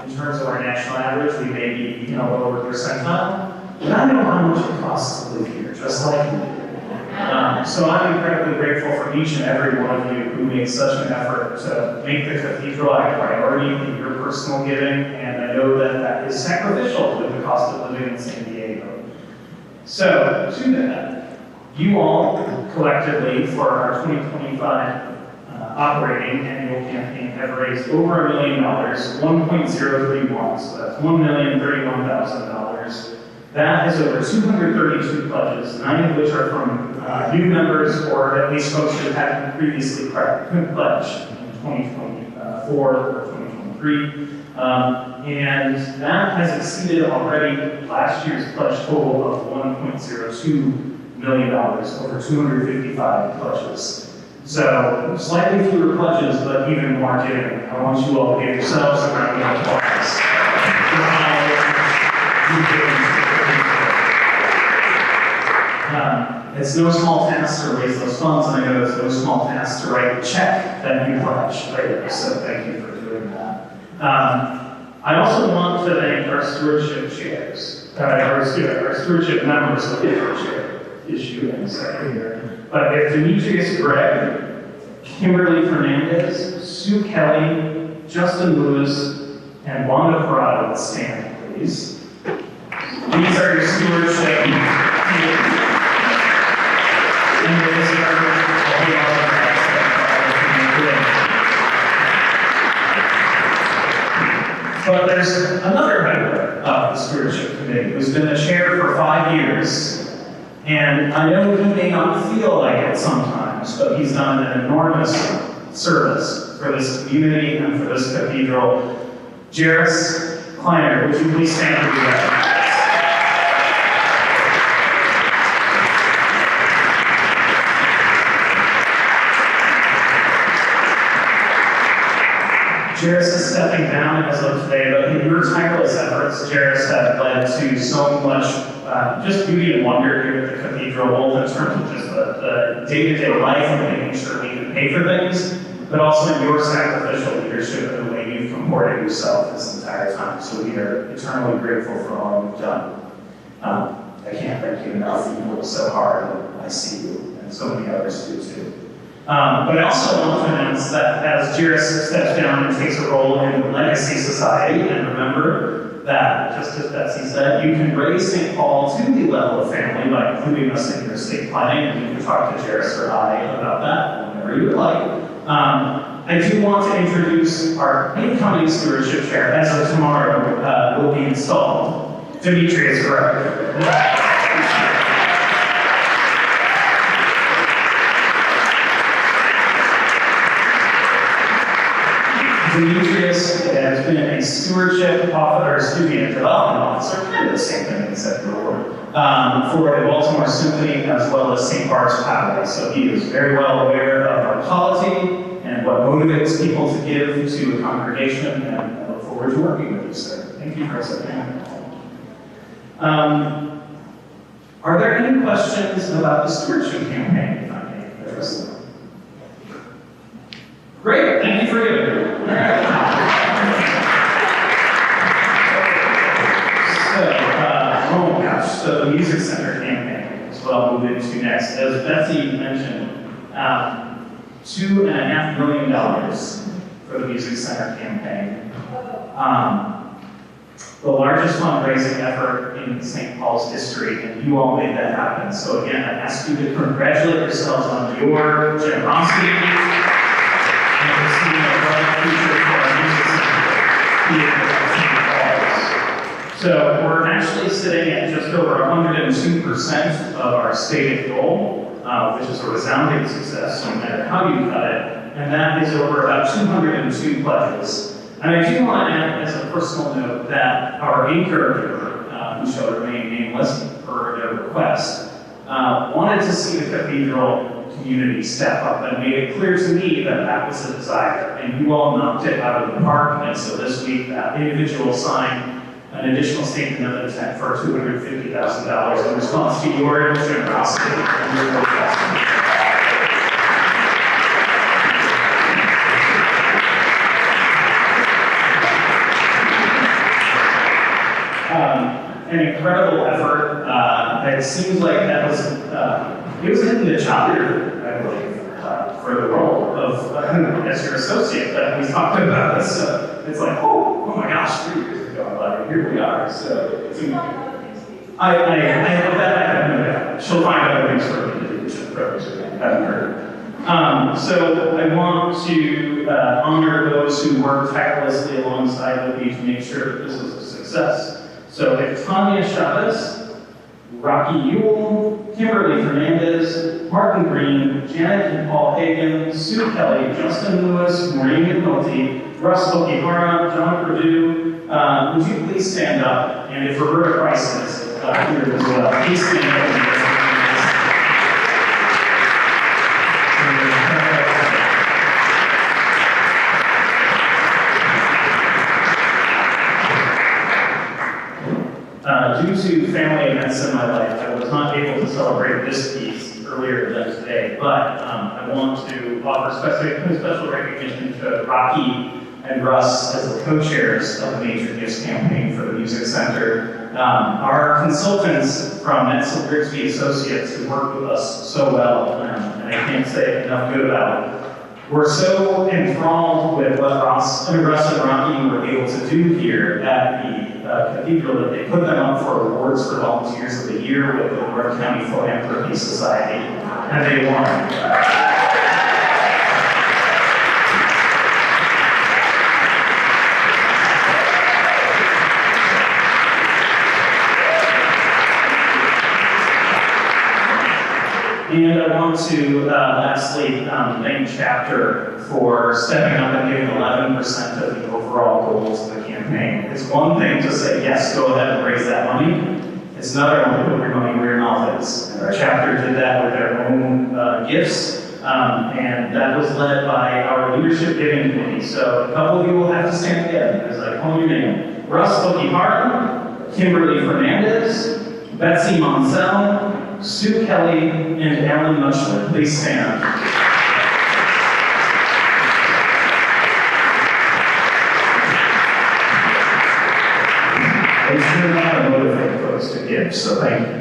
in terms of our national average, we may be lower percentile, but I know how much it costs to live here, just like you. So I'm incredibly grateful for each and every one of you who made such an effort to make the cathedral a priority in your personal giving, and I know that that is sacrificial with the cost of living in San Diego. So, to that, you all collectively for our 2025 operating annual campaign have raised over $1 million, 1.031, so that's $1,031,000. That is over 232 pledges, 9 of which are from new members or at least folks who hadn't previously pledged in 2024 or 2023. And that has exceeded already last year's pledge total of $1.02 million, over 255 pledges. So slightly fewer pledges, but even more giving. I want you all to give yourselves a round of applause for how you give. It's no small task to raise those funds, and I know it's no small task to write the check that you pledge later, so thank you for doing that. I also want to thank our stewardship chairs, our stewardship members of the chair issue in a second here. But if Demetrius Gregg, Kimberly Fernandez, Sue Kelly, Justin Lewis, and Wanda Parada would stand, please. These are your stewardship teams. But there's another member of the stewardship committee who's been the chair for 5 years. And I know he may not feel like it sometimes, but he's done an enormous service for this community and for this cathedral. Jairus Kleiner, would you please stand for that? Jairus is stepping down as of today, but in your tireless efforts, Jairus have led to so much just beauty and wonder here at the cathedral, both in terms of just the day-to-day life and making sure we can pay for things, but also in your sacrificial leadership and the way you've comported yourself this entire time. So we are eternally grateful for all you've done. I can't thank you enough. You work so hard, and I see you, and so many others do too. But I also want to announce that as Jairus steps down and takes a role in the Legacy Society, and remember that, just as Betsy said, you can raise St. Paul to the level of family by including us in your estate planning, and you can talk to Jairus or I about that whenever you would like. I do want to introduce our incoming stewardship chair, as of tomorrow, will be installed, Demetrius Gregg. Demetrius has been a stewardship officer, a development officer, kind of the same thing except for the Baltimore Symphony as well as St. Bart's Pathway. So he is very well aware of our polity and what motivates people to give to a congregation, and I look forward to working with you, sir. Thank you for accepting that. Are there any questions about the stewardship campaign, if I may address them? Great, thank you for giving. All right. So the Music Center campaign is what I'll move into next. As Betsy mentioned, $2.5 million for the Music Center campaign. The largest fundraising effort in St. Paul's history, and you all made that happen. So again, I ask you to congratulate yourselves on your generosity and for seeing a bright future for our music center here at St. Paul's. So we're actually sitting at just over 102% of our stated goal, which is a resounding success, no matter how you cut it, and that is over about 202 pledges. And I do want to add, as a personal note, that our anchor giver, who shall remain nameless per their request, wanted to see the cathedral community step up and made it clear to me that that was a desire. And you all knocked it out of the park, and so this week that individual signed an additional statement of intent for $250,000 in response to your generosity and your request. An incredible effort. It seems like that was, it was in the job interview, I believe, for the role of, as your associate, that we talked about this. It's like, oh my gosh, 3 years ago, here we are. So I hope that I have no doubt. She'll find other things for me to do, which I'm probably haven't heard. So I want to honor those who worked tirelessly alongside with me to make sure that this was a success. So if Tanya Chavez, Rocky Ewell, Kimberly Fernandez, Martin Green, Janet and Paul Hagan, Sue Kelly, Justin Lewis, Maureen McNulty, Russ Okihara, John Purdue, would you please stand up? And if Roberta Price is here as well, please stand up. Due to family events in my life, I was not able to celebrate this piece earlier than today, but I want to offer special recognition to Rocky and Russ as the co-chairs of the Major Gifts campaign for the Music Center. Our consultants from Netzel Grigsby Associates who worked with us so well, and I can't say enough good about it. We're so enthralled with what Russ and Rocky were able to do here at the cathedral that they put them up for awards for Volunteers of the Year with the North County Philanthropy Society, and they won. And I want to lastly thank Chapter for stepping up and giving 11% of the overall goals of the campaign. It's one thing to say, yes, go ahead and raise that money. It's another one to put your money where your mouth is. And our chapter did that with their own gifts, and that was led by our leadership giving committee. So a couple of you will have to stand again as I call your name. Russ Okihara, Kimberly Fernandez, Betsy Monsell, Sue Kelly, and Alan Mutchler. Please stand. They sure know how to motivate folks to give, so thank you.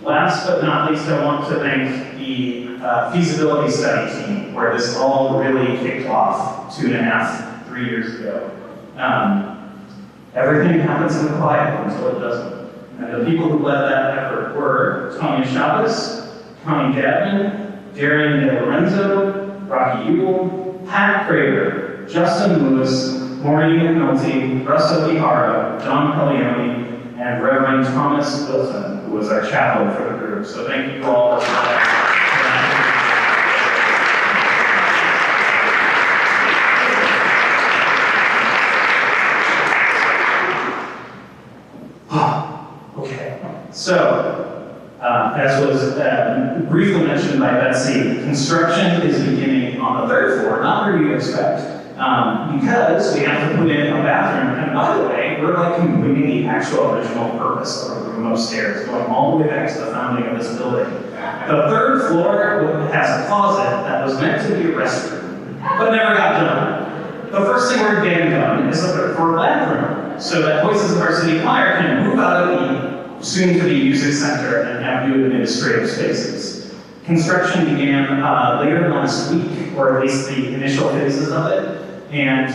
Last but not least, I want to thank the feasibility study team, where this all really kicked off 3 years ago. Everything happens in the quiet until it doesn't. And the people who led that effort were Tanya Chavez, Connie Jadman, Darian De Lorenzo, Rocky Ewell, Pat Craver, Justin Lewis, Maureen McNulty, Russ Okihara, John Pellioni, and Reverend Thomas Wilson, who was our chaplain for the group. So thank you all for that. So, as was briefly mentioned by Betsy, construction is beginning on the 3rd floor, not where you expect, because we have to put in a bathroom. And by the way, we're like completing the actual original purpose of the room upstairs, going all the way back to the founding of this building. The 3rd floor has a closet that was meant to be a restroom, but never got done. The first thing we're getting done is the 3rd floor bathroom, so that Voices of Our City Choir can move out of the soon-to-be music center and have new administrative spaces. Construction began later last week, or at least the initial phases of it. And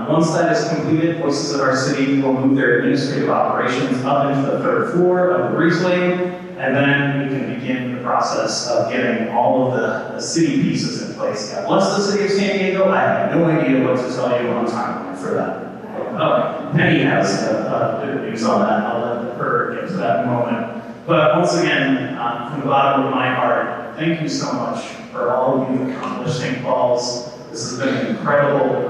once that is completed, Voices of Our City will move their administrative operations up into the 3rd floor of the breezeway, and then we can begin the process of getting all of the city pieces in place. God bless the city of San Diego. I have no idea what to tell you on timeline for that. Penny has good news on that. I'll let her get to that moment. But once again, from the bottom of my heart, thank you so much for all of you've accomplished St. Paul's. This has been an incredible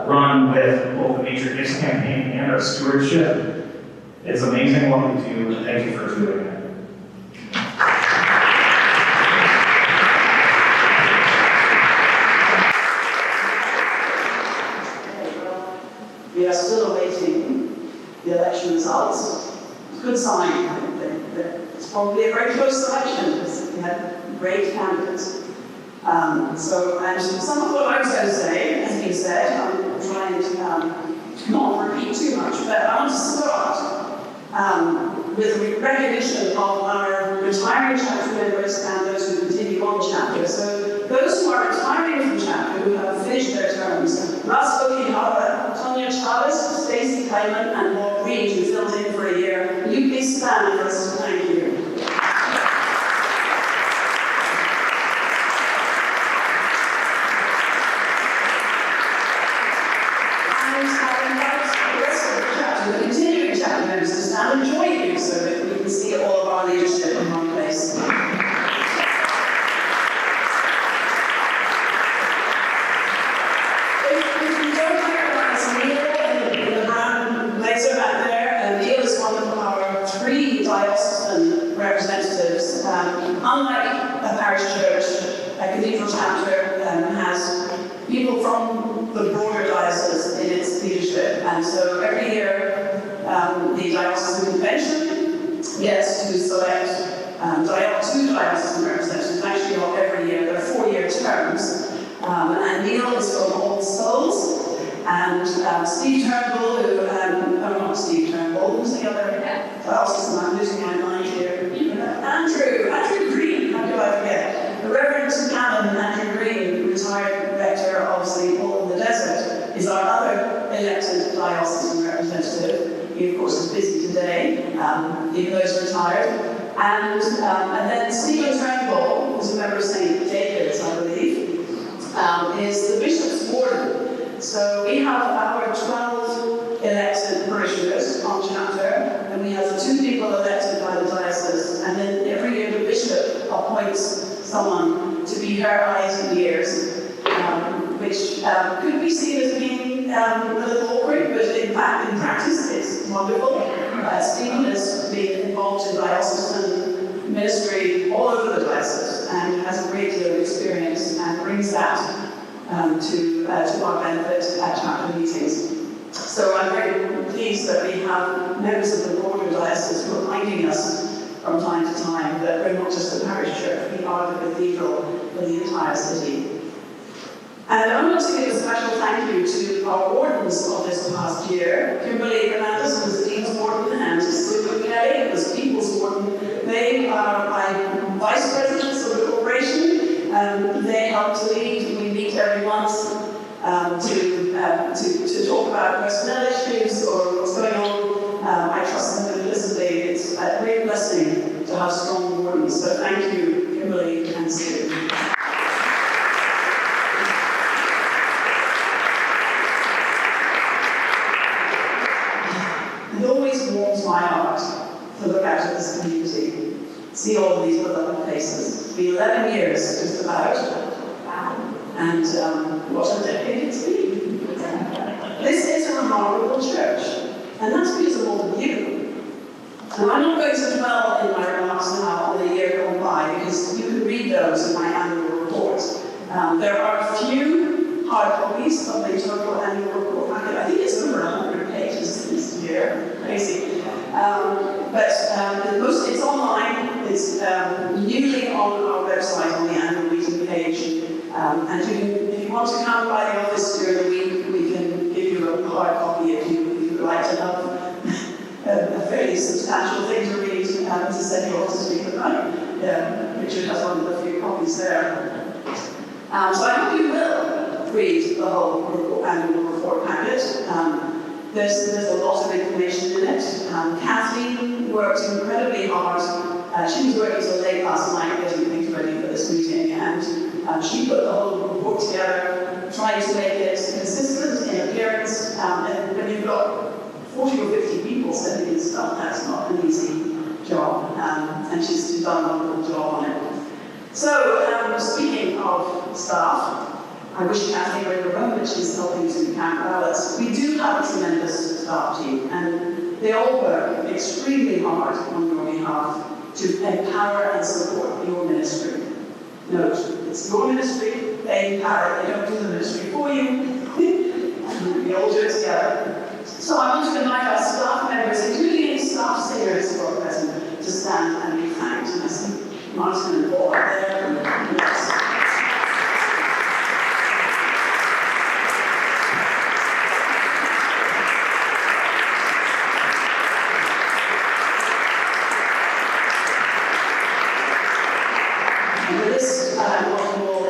run with both the Major Gifts campaign and our stewardship. It's amazing what we do, and thank you for doing it. We are still awaiting the election results. It's a good sign, I think, that it's probably a very close election because we had great candidates. And some of what I was going to say has been said. I'm trying to not repeat too much, but I want to start with a recognition of our retiring chapter members and those who continue on chapter. So those who are retiring from chapter, who have finished their terms, Russ Okihara, Tanya Chavez, Stacey, Klaman, and Bob Reed, who filled in for a year. Will you please stand for us to thank you? And I invite the rest of the chapter, the continuing chapter members, to stand and join you so that we can see all of our leadership in one place. so every year, the Diocesan Convention gets to select two diocesan representatives. Actually, not every year, they're 4-year terms. And Neil is from All Souls, and Steve Turnbull, not Steve Turnbull, who's the other diocesan? I'm losing my mind here. Andrew Green, how do I forget? The Reverend Klaman Andrew Green, retired rector of St. Paul in the Desert, is our other elected diocesan representative. He, of course, is busy today, even though he's retired. And then Stephen Turnbull, who's a member of St. David's, I believe, is the Bishop's Warden. So we have our 12 elected parishioners on chapter, and we have 2 people elected by the diocese, and then every year the Bishop appoints someone to be her eyes and ears, which could be seen as being a little awkward, but in fact, in practice, it's wonderful. Stephen has been involved in diocesan ministry all over the diocese and has a great deal of experience and brings that to our benefit at chapter meetings. So I'm very pleased that we have members of the broader diocese reminding us from time to time that we're not just a parish church, we are the cathedral for the entire city. And I want to give a special thank you to our wardens of this past year. Kimberly Fernandez was the Dean's Warden, and Susan Kelly was People's Warden. They are my vice presidents of the corporation. They help to lead. We meet every month to talk about personnel issues or what's going on. I trust them implicitly. It's a great blessing to have strong wardens. So thank you, Kimberly and Sue. It always warms my heart to look out at this community, see all of these beloved faces. It's been 11 years, just about, and what a decade it's been. This is a remarkable church, and that's because of all of you. And I'm not going to dwell in my remarks now on the year gone by, because you can read those in my annual report. There are a few hard copies of the total annual report packet. I think it's over 100 pages this year, crazy. But it's online. It's newly on our website on the annual meeting page. And if you want to come by the office during the week, we can give you a hard copy if you would like to have a fairly substantial thing to read to send you off to sleep at night. Richard has one of the few copies there. So I hope you will read the whole annual report packet. There's a lot of information in it. Kathleen worked incredibly hard. She was working till late last night getting things ready for this meeting, and she put the whole report together, trying to make it consistent in appearance. And when you've got 40 or 50 people sending in stuff, that's not an easy job. And she's done a wonderful job on it. So, speaking of staff, I wish Kathleen were in the room, but she's helping to count ballots. We do have a tremendous staff team, and they all work extremely hard on your behalf to empower and support your ministry. Note, it's your ministry, they empower it, they don't do the ministry for you, and we all do it together. So I want to invite our staff members, including any staff singers who are present, to stand and be thanked. And I see Martin and Paul are there, and yes.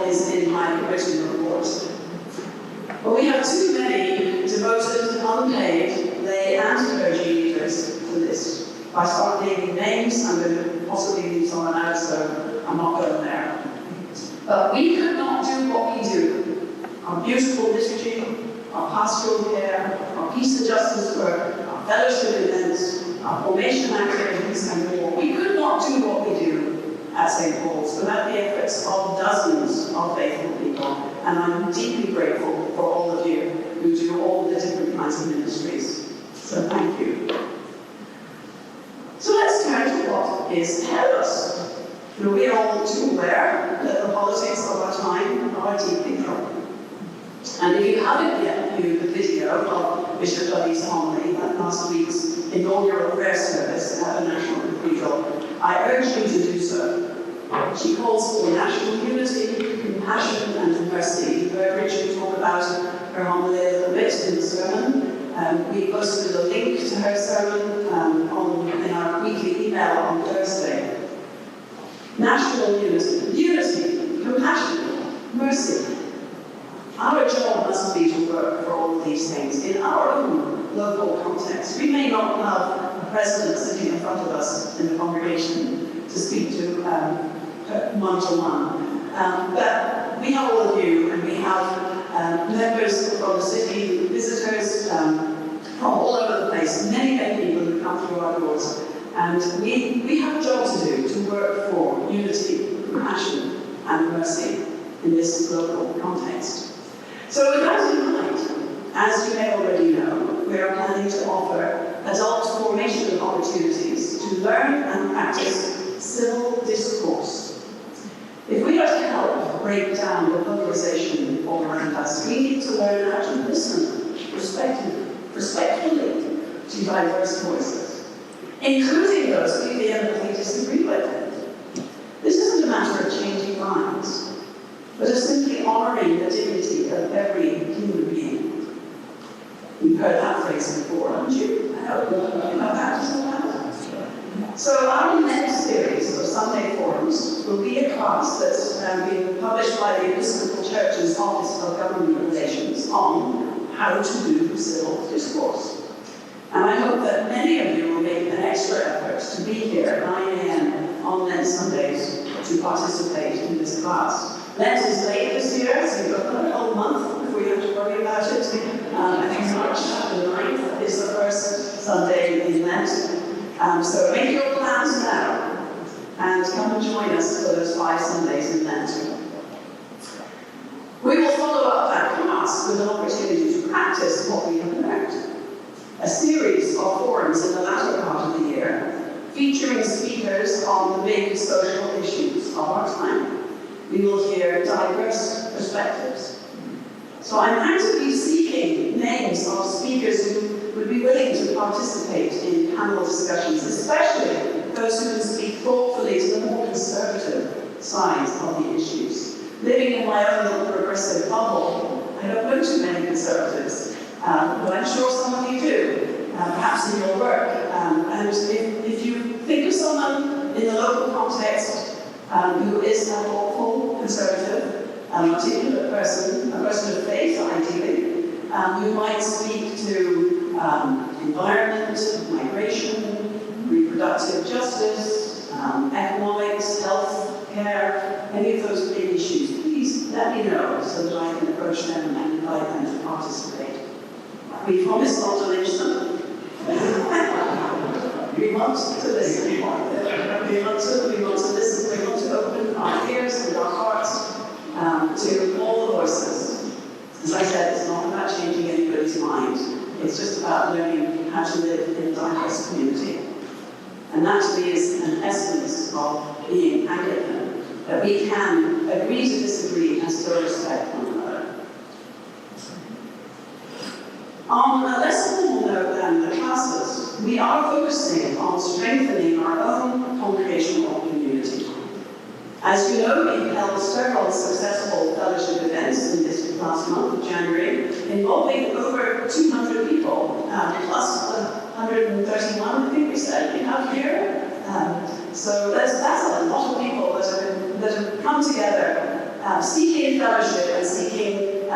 Is in my written report. But we have too many devoted, unpaid lay and clergy leaders for this. If I start naming names, I'm going to possibly leave someone out, so I'm not going there. But we could not do what we do. Our beautiful liturgy, our pastoral care, our peace and justice work, our fellowship events, our formation activities, and more. We could not do what we do at St. Paul's without the efforts of dozens of faithful people, and I'm deeply grateful for all of you who do all the different kinds of ministries. So thank you. So let's turn to what is ahead of us. We're all too aware that the politics of our time are deeply troubling. And if you haven't yet viewed the video of Bishop Dudley's homily at last week's inaugural prayer service at the National Cathedral, I urge you to do so. She calls for national unity, compassion, and mercy. You heard Richard talk about her homily a little bit in the sermon. We posted a link to her sermon in our weekly email on Thursday. National unity, compassion, mercy. Our job must be to work for all of these things in our own local context. We may not have a president sitting in front of us in the congregation to speak to one-to-one, but we have all of you, and we have members from the city, visitors from all over the place, many people who come through our doors, and we have a job to do to work for unity, compassion, and mercy in this local context. So with that in mind, as you may already know, we are planning to offer adult formation opportunities to learn and practice civil discourse. If we are to help break down the polarization all around us, we need to learn how to listen respectfully to diverse voices, including those we vehemently disagree with. This isn't a matter of changing minds, but of simply honoring the dignity of every human being. You've heard that phrase before, haven't you? I hope you've practiced that. So our next series of Sunday forums will be a class that's being published by the Episcopal Church's Office of Government Relations on how to do civil discourse. And I hope that many of you will make an extra effort to be here at 9 a.m. on Lent Sundays to participate in this class. Lent is late this year, so you've got another whole month before you have to worry about it. I think March the 9th is the first Sunday in Lent. So make your plans now and come and join us for those 5 Sundays in Lent. We will follow up that class with an opportunity to practice what we have learned. A series of forums in the latter part of the year, featuring speakers on the big social issues of our time. We will hear diverse perspectives. So I'm actively seeking names of speakers who would be willing to participate in panel discussions, especially those who can speak thoughtfully to the more conservative sides of the issues. Living in my own little progressive bubble, I don't know too many conservatives, but I'm sure some of you do, perhaps in your work. And if you think of someone in the local context who is a thoughtful conservative, articulate person, a person of faith, ideally, who might speak to environment, migration, reproductive justice, economics, health care, any of those big issues, please let me know so that I can approach them and invite them to participate. We promise not to lynch them. We want to listen. We want to listen. We want to open our ears and our hearts to all the voices. As I said, it's not about changing anybody's mind. It's just about learning how to live in a diverse community. And that to me is an essence of being Anglican, that we can agree to disagree and still respect one another. On a less formal note than the classes, we are focusing on strengthening our own congregational community. As you know, we held several successful fellowship events in this last month of January, involving over 200 people, plus 131, I think we said, we have here. So that's a lot of people that have come together, seeking fellowship and seeking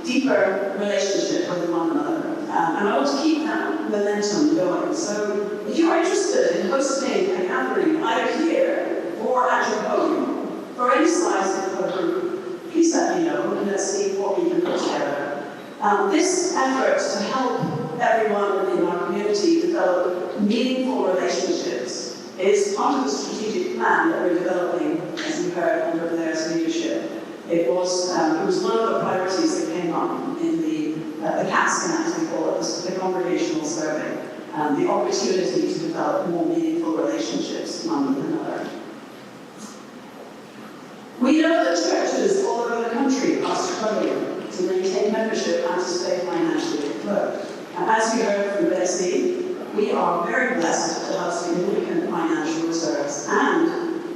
deeper relationship with one another. And I want to keep that momentum going. So if you are interested in hosting a gathering either here or at your home, for any size of a group, please let me know and let's see what we can put together. This effort to help everyone in our community develop meaningful relationships is part of the strategic plan that we're developing, as you heard, under Blair's leadership. It was one of the priorities that came up in the CAT-SCAN, as we call it, the congregational survey, the opportunity to develop more meaningful relationships among one another. We know that churches all over the country are struggling to to maintain membership and to stay financially afloat. And as you heard from Betsy, we are very blessed to have significant financial reserves and a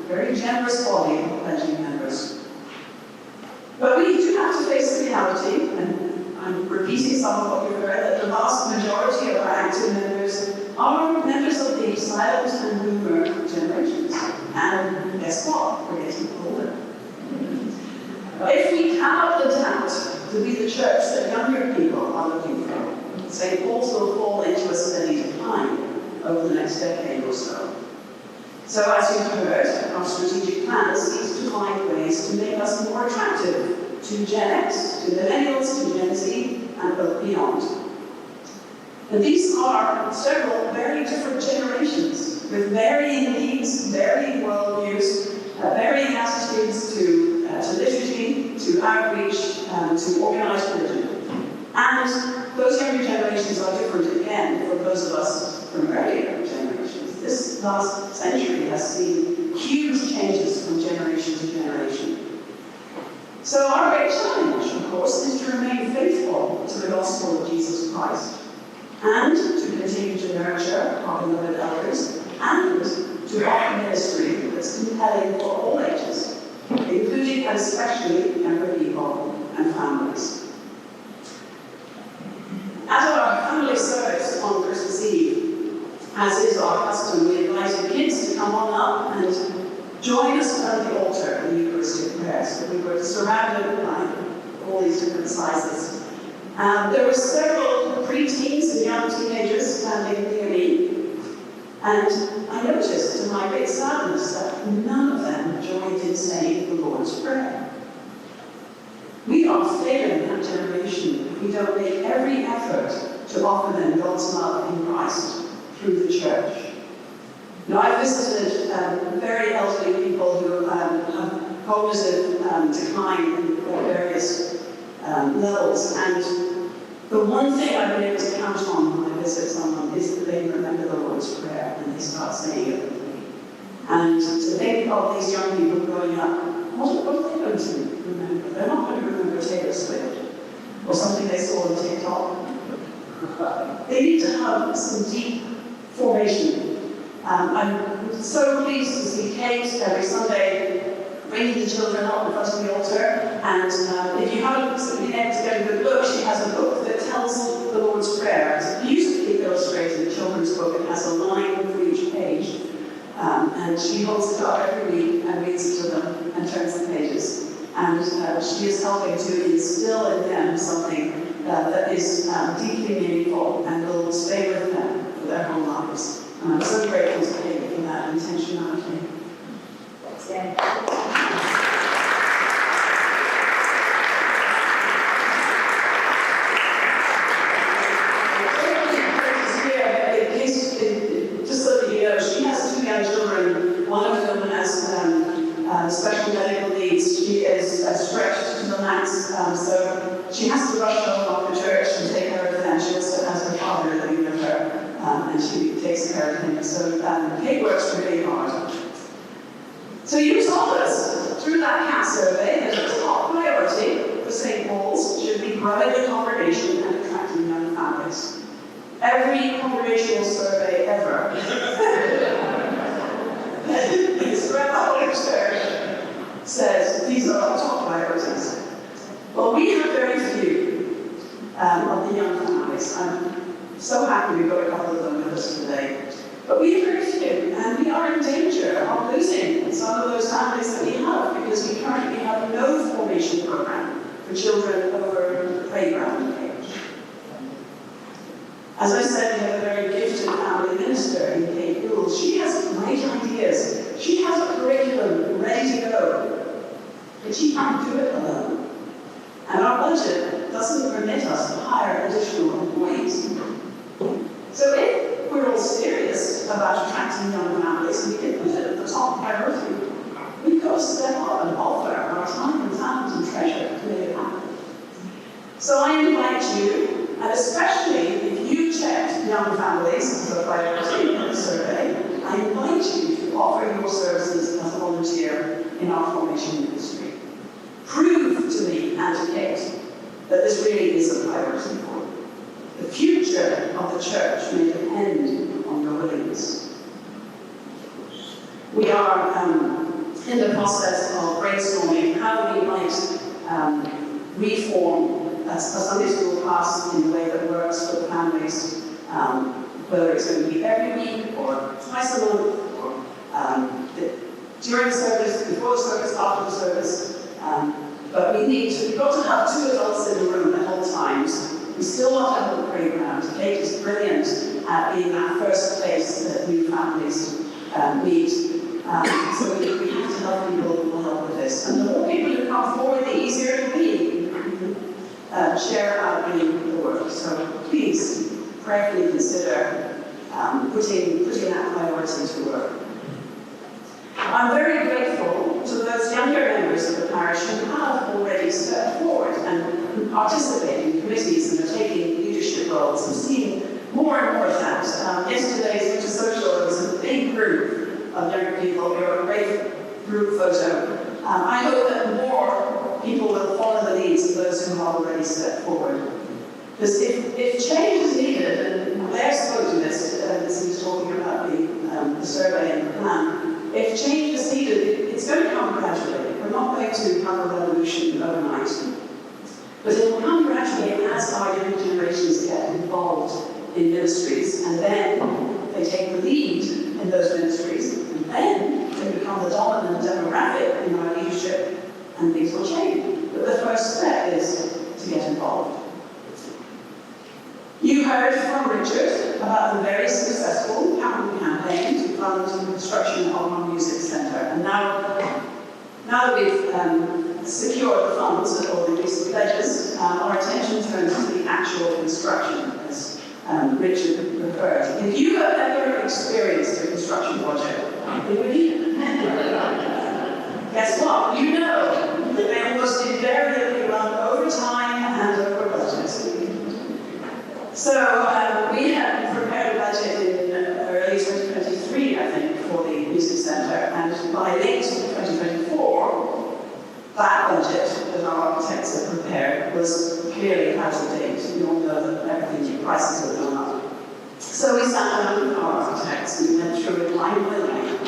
very generous body of pledging members. But we do have to face the reality, and I'm repeating some of what you've heard, that the vast majority of our active members are members of the silent and boomer generations. And guess what? We're getting older. If we cannot adapt to be the church that younger people are looking for, St. Paul's will fall into a steady decline over the next decade or so. So as you've heard, our strategic plan seeks to find ways to make us more attractive to Gen X, to millennials, to Gen Z, and beyond. And these are several very different generations with varying needs, varying worldviews, varying attitudes to liturgy, to outreach, to organized religion. And those younger generations are different again from those of us from earlier generations. This last century has seen huge changes from generation to generation. So our great challenge, of course, is to remain faithful to the gospel of Jesus Christ and to continue to nurture our beloved elders and to offer ministry that's compelling for all ages, including and especially younger people and families. At our family service on Christmas Eve, as is our custom, we invited kids to come on up and join us around the altar in the Eucharistic prayer. So we were surrounded by all these different sizes. There were several preteens and young teenagers standing near me, and I noticed, to my great sadness, that none of them joined in saying the Lord's Prayer. We are failing that generation if we don't make every effort to offer them God's love in Christ through the church. Now, I visited very elderly people who have cognitive decline in various levels, and the one thing I've been able to count on when I visit someone is that they remember the Lord's Prayer and they start saying it with me. And to think of these young people growing up, what are they going to remember? They're not going to remember Taylor Swift or something they saw on TikTok. They need to have some deep formation. I'm so pleased to see Kate every Sunday bringing the children up in front of the altar. And if you haven't been able to get a good look, she has a book that tells the Lord's Prayer. It's a beautifully illustrated children's book. It has a line for each page. And she holds it up every week and reads it to them and turns the pages. And she is helping to instill in them something that is deeply meaningful and will stay with them for their whole lives. And I'm so grateful to Kate for that intentionality. Thanks, Dan. Just so that you know, she has two young children. One of them has special medical needs. She is stretched to the max, so she has to rush home after church and take care of them. She also has her father living with her, and she takes care of him. So Kate works really hard. So you told us through that CAT survey that the top priority for St. Paul's should be growing the congregation and attracting young families. Every congregational survey ever throughout the whole church says these are our top priorities. Well, we have very few of the young families. I'm so happy we've got a couple of them with us today. But we have very few, and we are in danger of losing some of those families that we have because we currently have no formation program for children over playground age. As I said, we have a very gifted family minister in Kate Ewell. She has great ideas. She has a curriculum ready to go, but she can't do it alone. And our budget doesn't permit us to hire additional employees. So if we're all serious about attracting young families, and we can put it at the top priority, we've got to step up and offer our time and talent and treasure to make it happen. So I invite you, and especially if you checked young families as a priority in the survey, I invite you to offer your services as a volunteer in our formation ministry. Prove to me and to Kate that this really is a priority for you. The future of the church may depend on your willingness. We are in the process of brainstorming how we might reform a Sunday school class in a way that works for the families, whether it's going to be every week or twice a month, or during the service, before the service, after the service. But we've got to have 2 adults in the room at all times. We still want to have a playground. Kate is brilliant at being that first place that new families meet. So we have to help people who will help with this. And the more people who come forward, the easier it will be. Share out the work. So please prayerfully consider putting that priority to work. I'm very grateful to those younger members of the parish who have already stepped forward and who participate in committees and are taking leadership roles. I've seen more and more of that. Yesterday's Lisa Churchill, there was a big group of younger people. We were a great group photo. I hope that more people will follow the leads of those who have already stepped forward. Because if change is needed, and Blair spoke to this as he was talking about the survey and the plan, if change is needed, it's going to come gradually. We're not going to have a revolution overnight. But it will come gradually as our younger generations get involved in ministries, and then they take the lead in those ministries, and then they become the dominant demographic in our leadership, and things will change. But the first step is to get involved. You heard from Richard about the very successful campaign to fund the construction of our music centre. And now that we've secured the funds, or the recent pledges, our attention turns to the actual construction, as Richard referred. If you have ever experienced a construction project, it would be guess what? You know that they almost invariably run over time and over budget. So we had prepared a budget in early 2023, I think, for the music centre, and by late 2024, that budget that our architects had prepared was clearly out of date. You all know that everything, prices have gone up. So we sat down with our architects and we went through it line by line,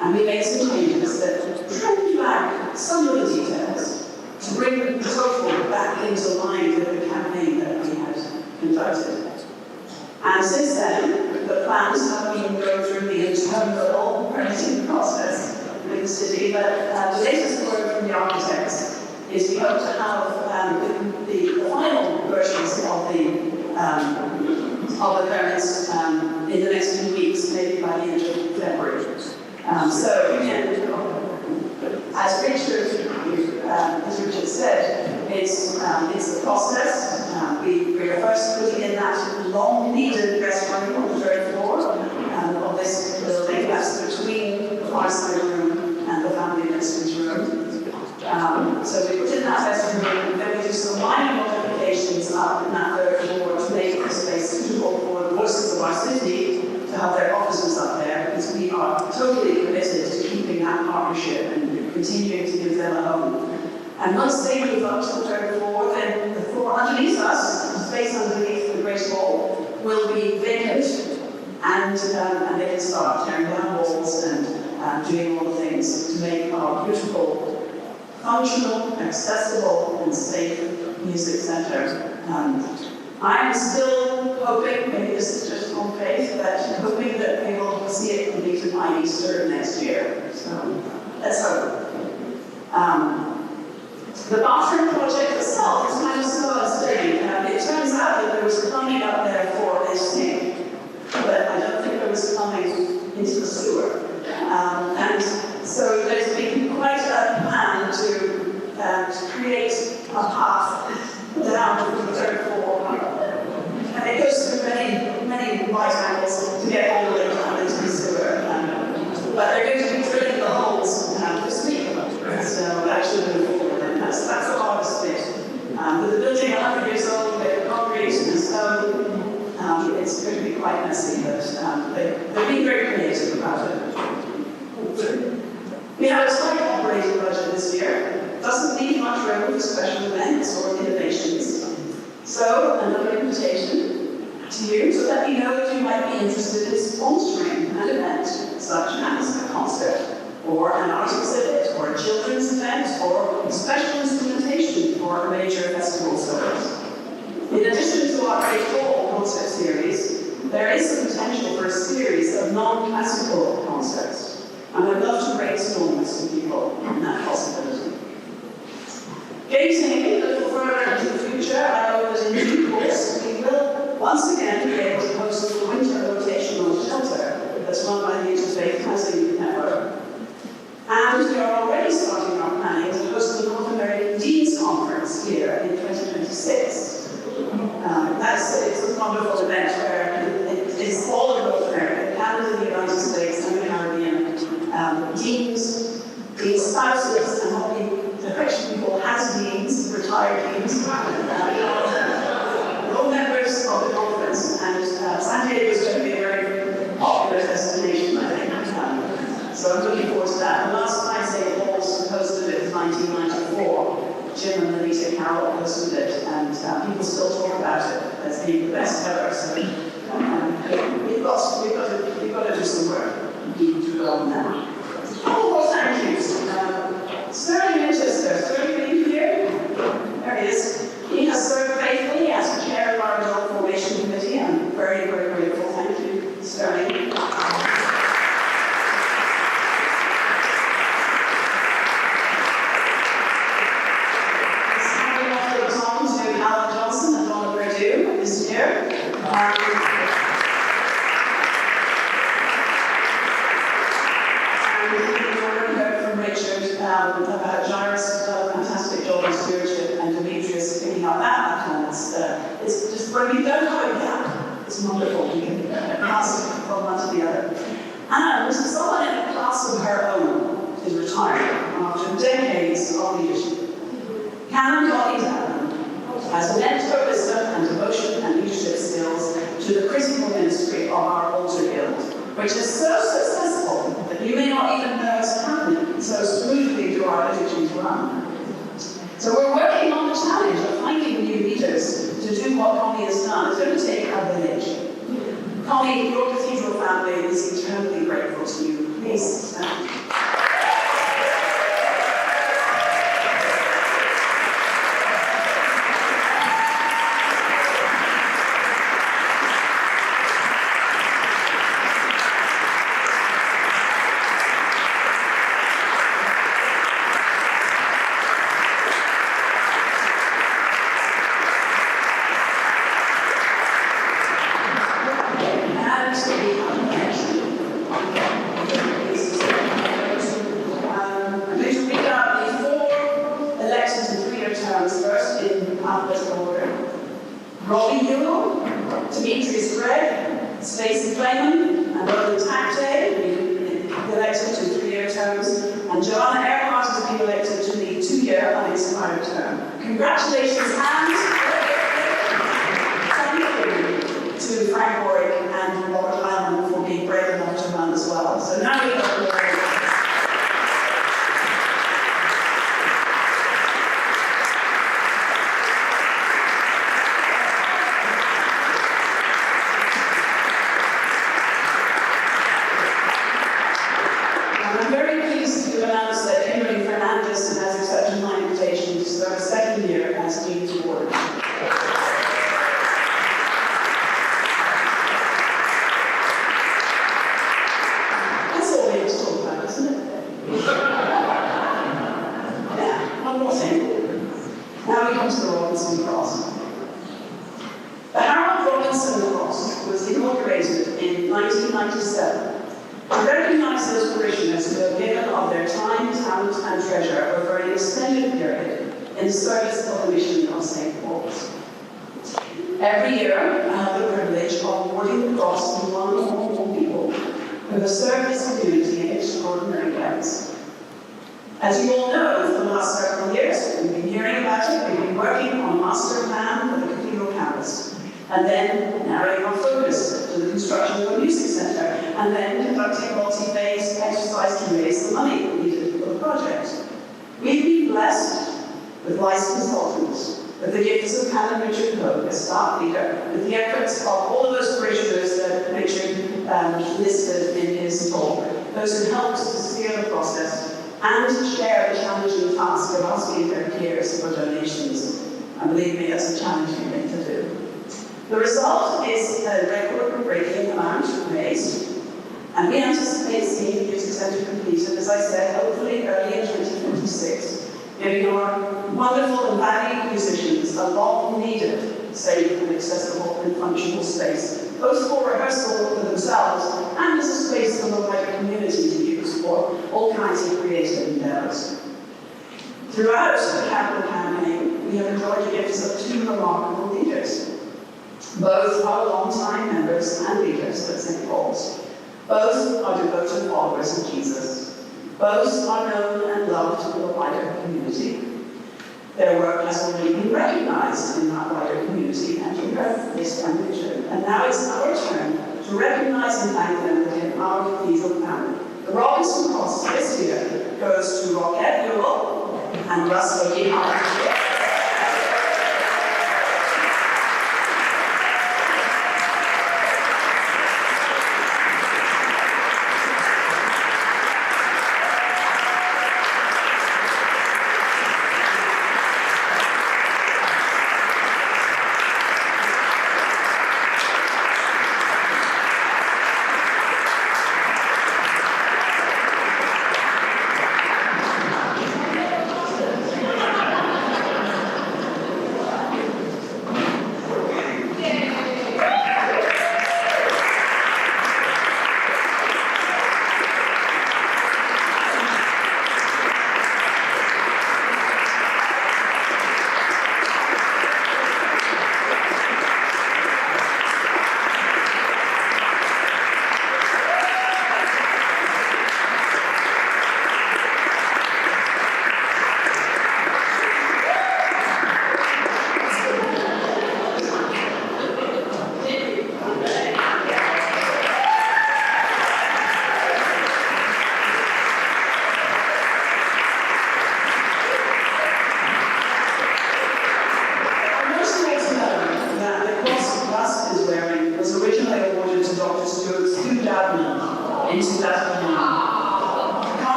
and we made some changes that trimmed back some of the details to bring the total back into line with the campaign that we had conducted. And since then, the plans have been going through the internal permitting process with the city, but the latest word from the architects is we hope to have the final versions of the permits in the next few weeks, maybe by the end of February. So again, as Richard said, it's the process. We are first putting in that long-needed restaurant on the 3rd floor of this building. That's between the fireside room and the family ministry's room. So we put in that restroom, and then we do some minor modifications up in that 3rd floor to make the space suitable for the voices of our city to have their offices up there, because we are totally committed to keeping that partnership and continuing to give them a home. And once they move up to the 3rd floor, then the floor underneath us, the space underneath the Great Hall, will be vacant, and they can start tearing down walls and doing all the things to make our beautiful, functional, accessible, and safe music centre. I'm still hoping, maybe this is just on faith, but hoping that we will see it completed by Easter next year. So let's hope. The bathroom project itself is kind of slow and steady. It turns out that there was plumbing up there for a sink, but I don't think there was plumbing into the sewer. And so there's been quite a plan to create a path down to the 3rd floor. And it goes through many right angles to get all the way down into the sewer. But they're going to be drilling the holes this week. So that should move forward. And that's the hardest bit. With the building 100 years old, with concrete and stone, it's going to be quite messy, but they've been very creative about it. We have a tight operating budget this year. It doesn't leave much room for special events or innovations. So, another invitation to you to let me know if you might be interested in sponsoring an event such as a concert, or an art exhibit, or a children's event, or special instrumentation for a major festival service. In addition to our Great Hall concert series, there is the potential for a series of non-classical concerts, and I'd love to brainstorm with some people on that possibility. Gazing a little further into the future, I know that in due course we will once again be able to host the winter rotational shelter that's run by the Interfaith Housing Network. And we are already starting our planning to host the North American Deans Conference here in 2026. It's a wonderful event where it's all of North America, Canada, the United States, and the Caribbean. Deans, spouses, and what the Christian people has deans, retired deans, all members of the conference, and San Diego is going to be a very popular destination, I think. So I'm looking forward to that. The last time St. Paul's hosted it was 1994. Jim and Lisa Churchill hosted it, and people still talk about it as being the best ever. So we've got to do some work. We need to do on that. Oh, well, thank you. Sterling Winchester, Sterling, are you here? There he is. He has served faithfully as chair of our Adult Formation Committee. I'm very, very grateful. Thank you, Sterling. About Jairus, a fantastic job in stewardship, and Demetrius picking up that baton. It's just when we don't have a gap, it's wonderful. We can pass from one to the other. And someone in a class of her own is retiring after decades of leadership. Canon Dolly Diane has lent her wisdom and devotion and leadership skills to the critical ministry of our altar guild, which is so successful that you may not even know it's happening, so smoothly do our liturgies run. So we're working on the challenge of finding new leaders to do what Connie has done. It's going to take a village. Connie, your cathedral family is eternally grateful to you. Please stand. Ewell, Stacey, Klaman, and Warden elected to 3-year terms, and Joanna Airhart has been elected to the 2-year unexpired term. Congratulations and thank you to Frank Warwick and Robert Klaman for being brave enough to run as well. So now we have announce that Kimberly Fernandez has accepted my invitation to serve a second year as Dean's Warden. That's all we have to talk about, isn't it? Yeah, one more thing. Now we come to the Robinson Cross. The Harold Robinson Cross was inaugurated in 1997. To recognize those parishioners who have given of their time, talent, and treasure over an extended period in service of the mission of St. Paul's. Every year, I have the privilege of awarding the cross to one or more people who have served this community in extraordinary ways. As you all know, for the last several years, we've been hearing about it, we've been working on a master plan for the cathedral campus, and then narrowing our focus to the construction of a music centre, and then conducting multi-phase exercise to raise the money needed for the project. We've been blessed with licensed consultants with the gifts of Canon Richard Hope as staff leader, with the efforts of all of those parishioners that Richard listed in his talk, those who helped to steer the process and share the challenging task of asking their peers for donations. And believe me, that's a challenging thing to do. The result is a record-breaking amount raised, and we anticipate seeing the music centre completed, as I said, hopefully early in 2026, giving our wonderful and valued musicians a long-needed, safe and accessible and functional space, both for rehearsal for themselves and as a space for the wider community to use for all kinds of creative endeavours. Throughout the capital campaign, we have enjoyed the gifts of two remarkable leaders. Both are long-time members and leaders at St. Paul's. Both are devoted followers of Jesus. Both are known and loved in the wider community. Their work has already been recognized in that wider community, and you heard this from Richard. And now it's our turn to recognize and thank them within our cathedral family. The Robinson Cross this year goes to Rockette, Ewell, and Russ, Okihara.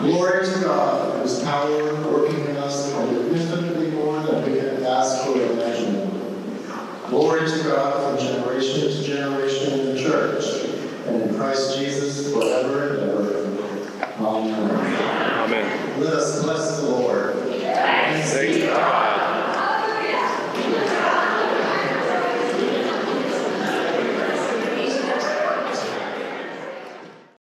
Glory to God, whose power working in us can do infinitely more than we can ask or imagine. Glory to God from generation to generation in the church, and in Christ Jesus forever and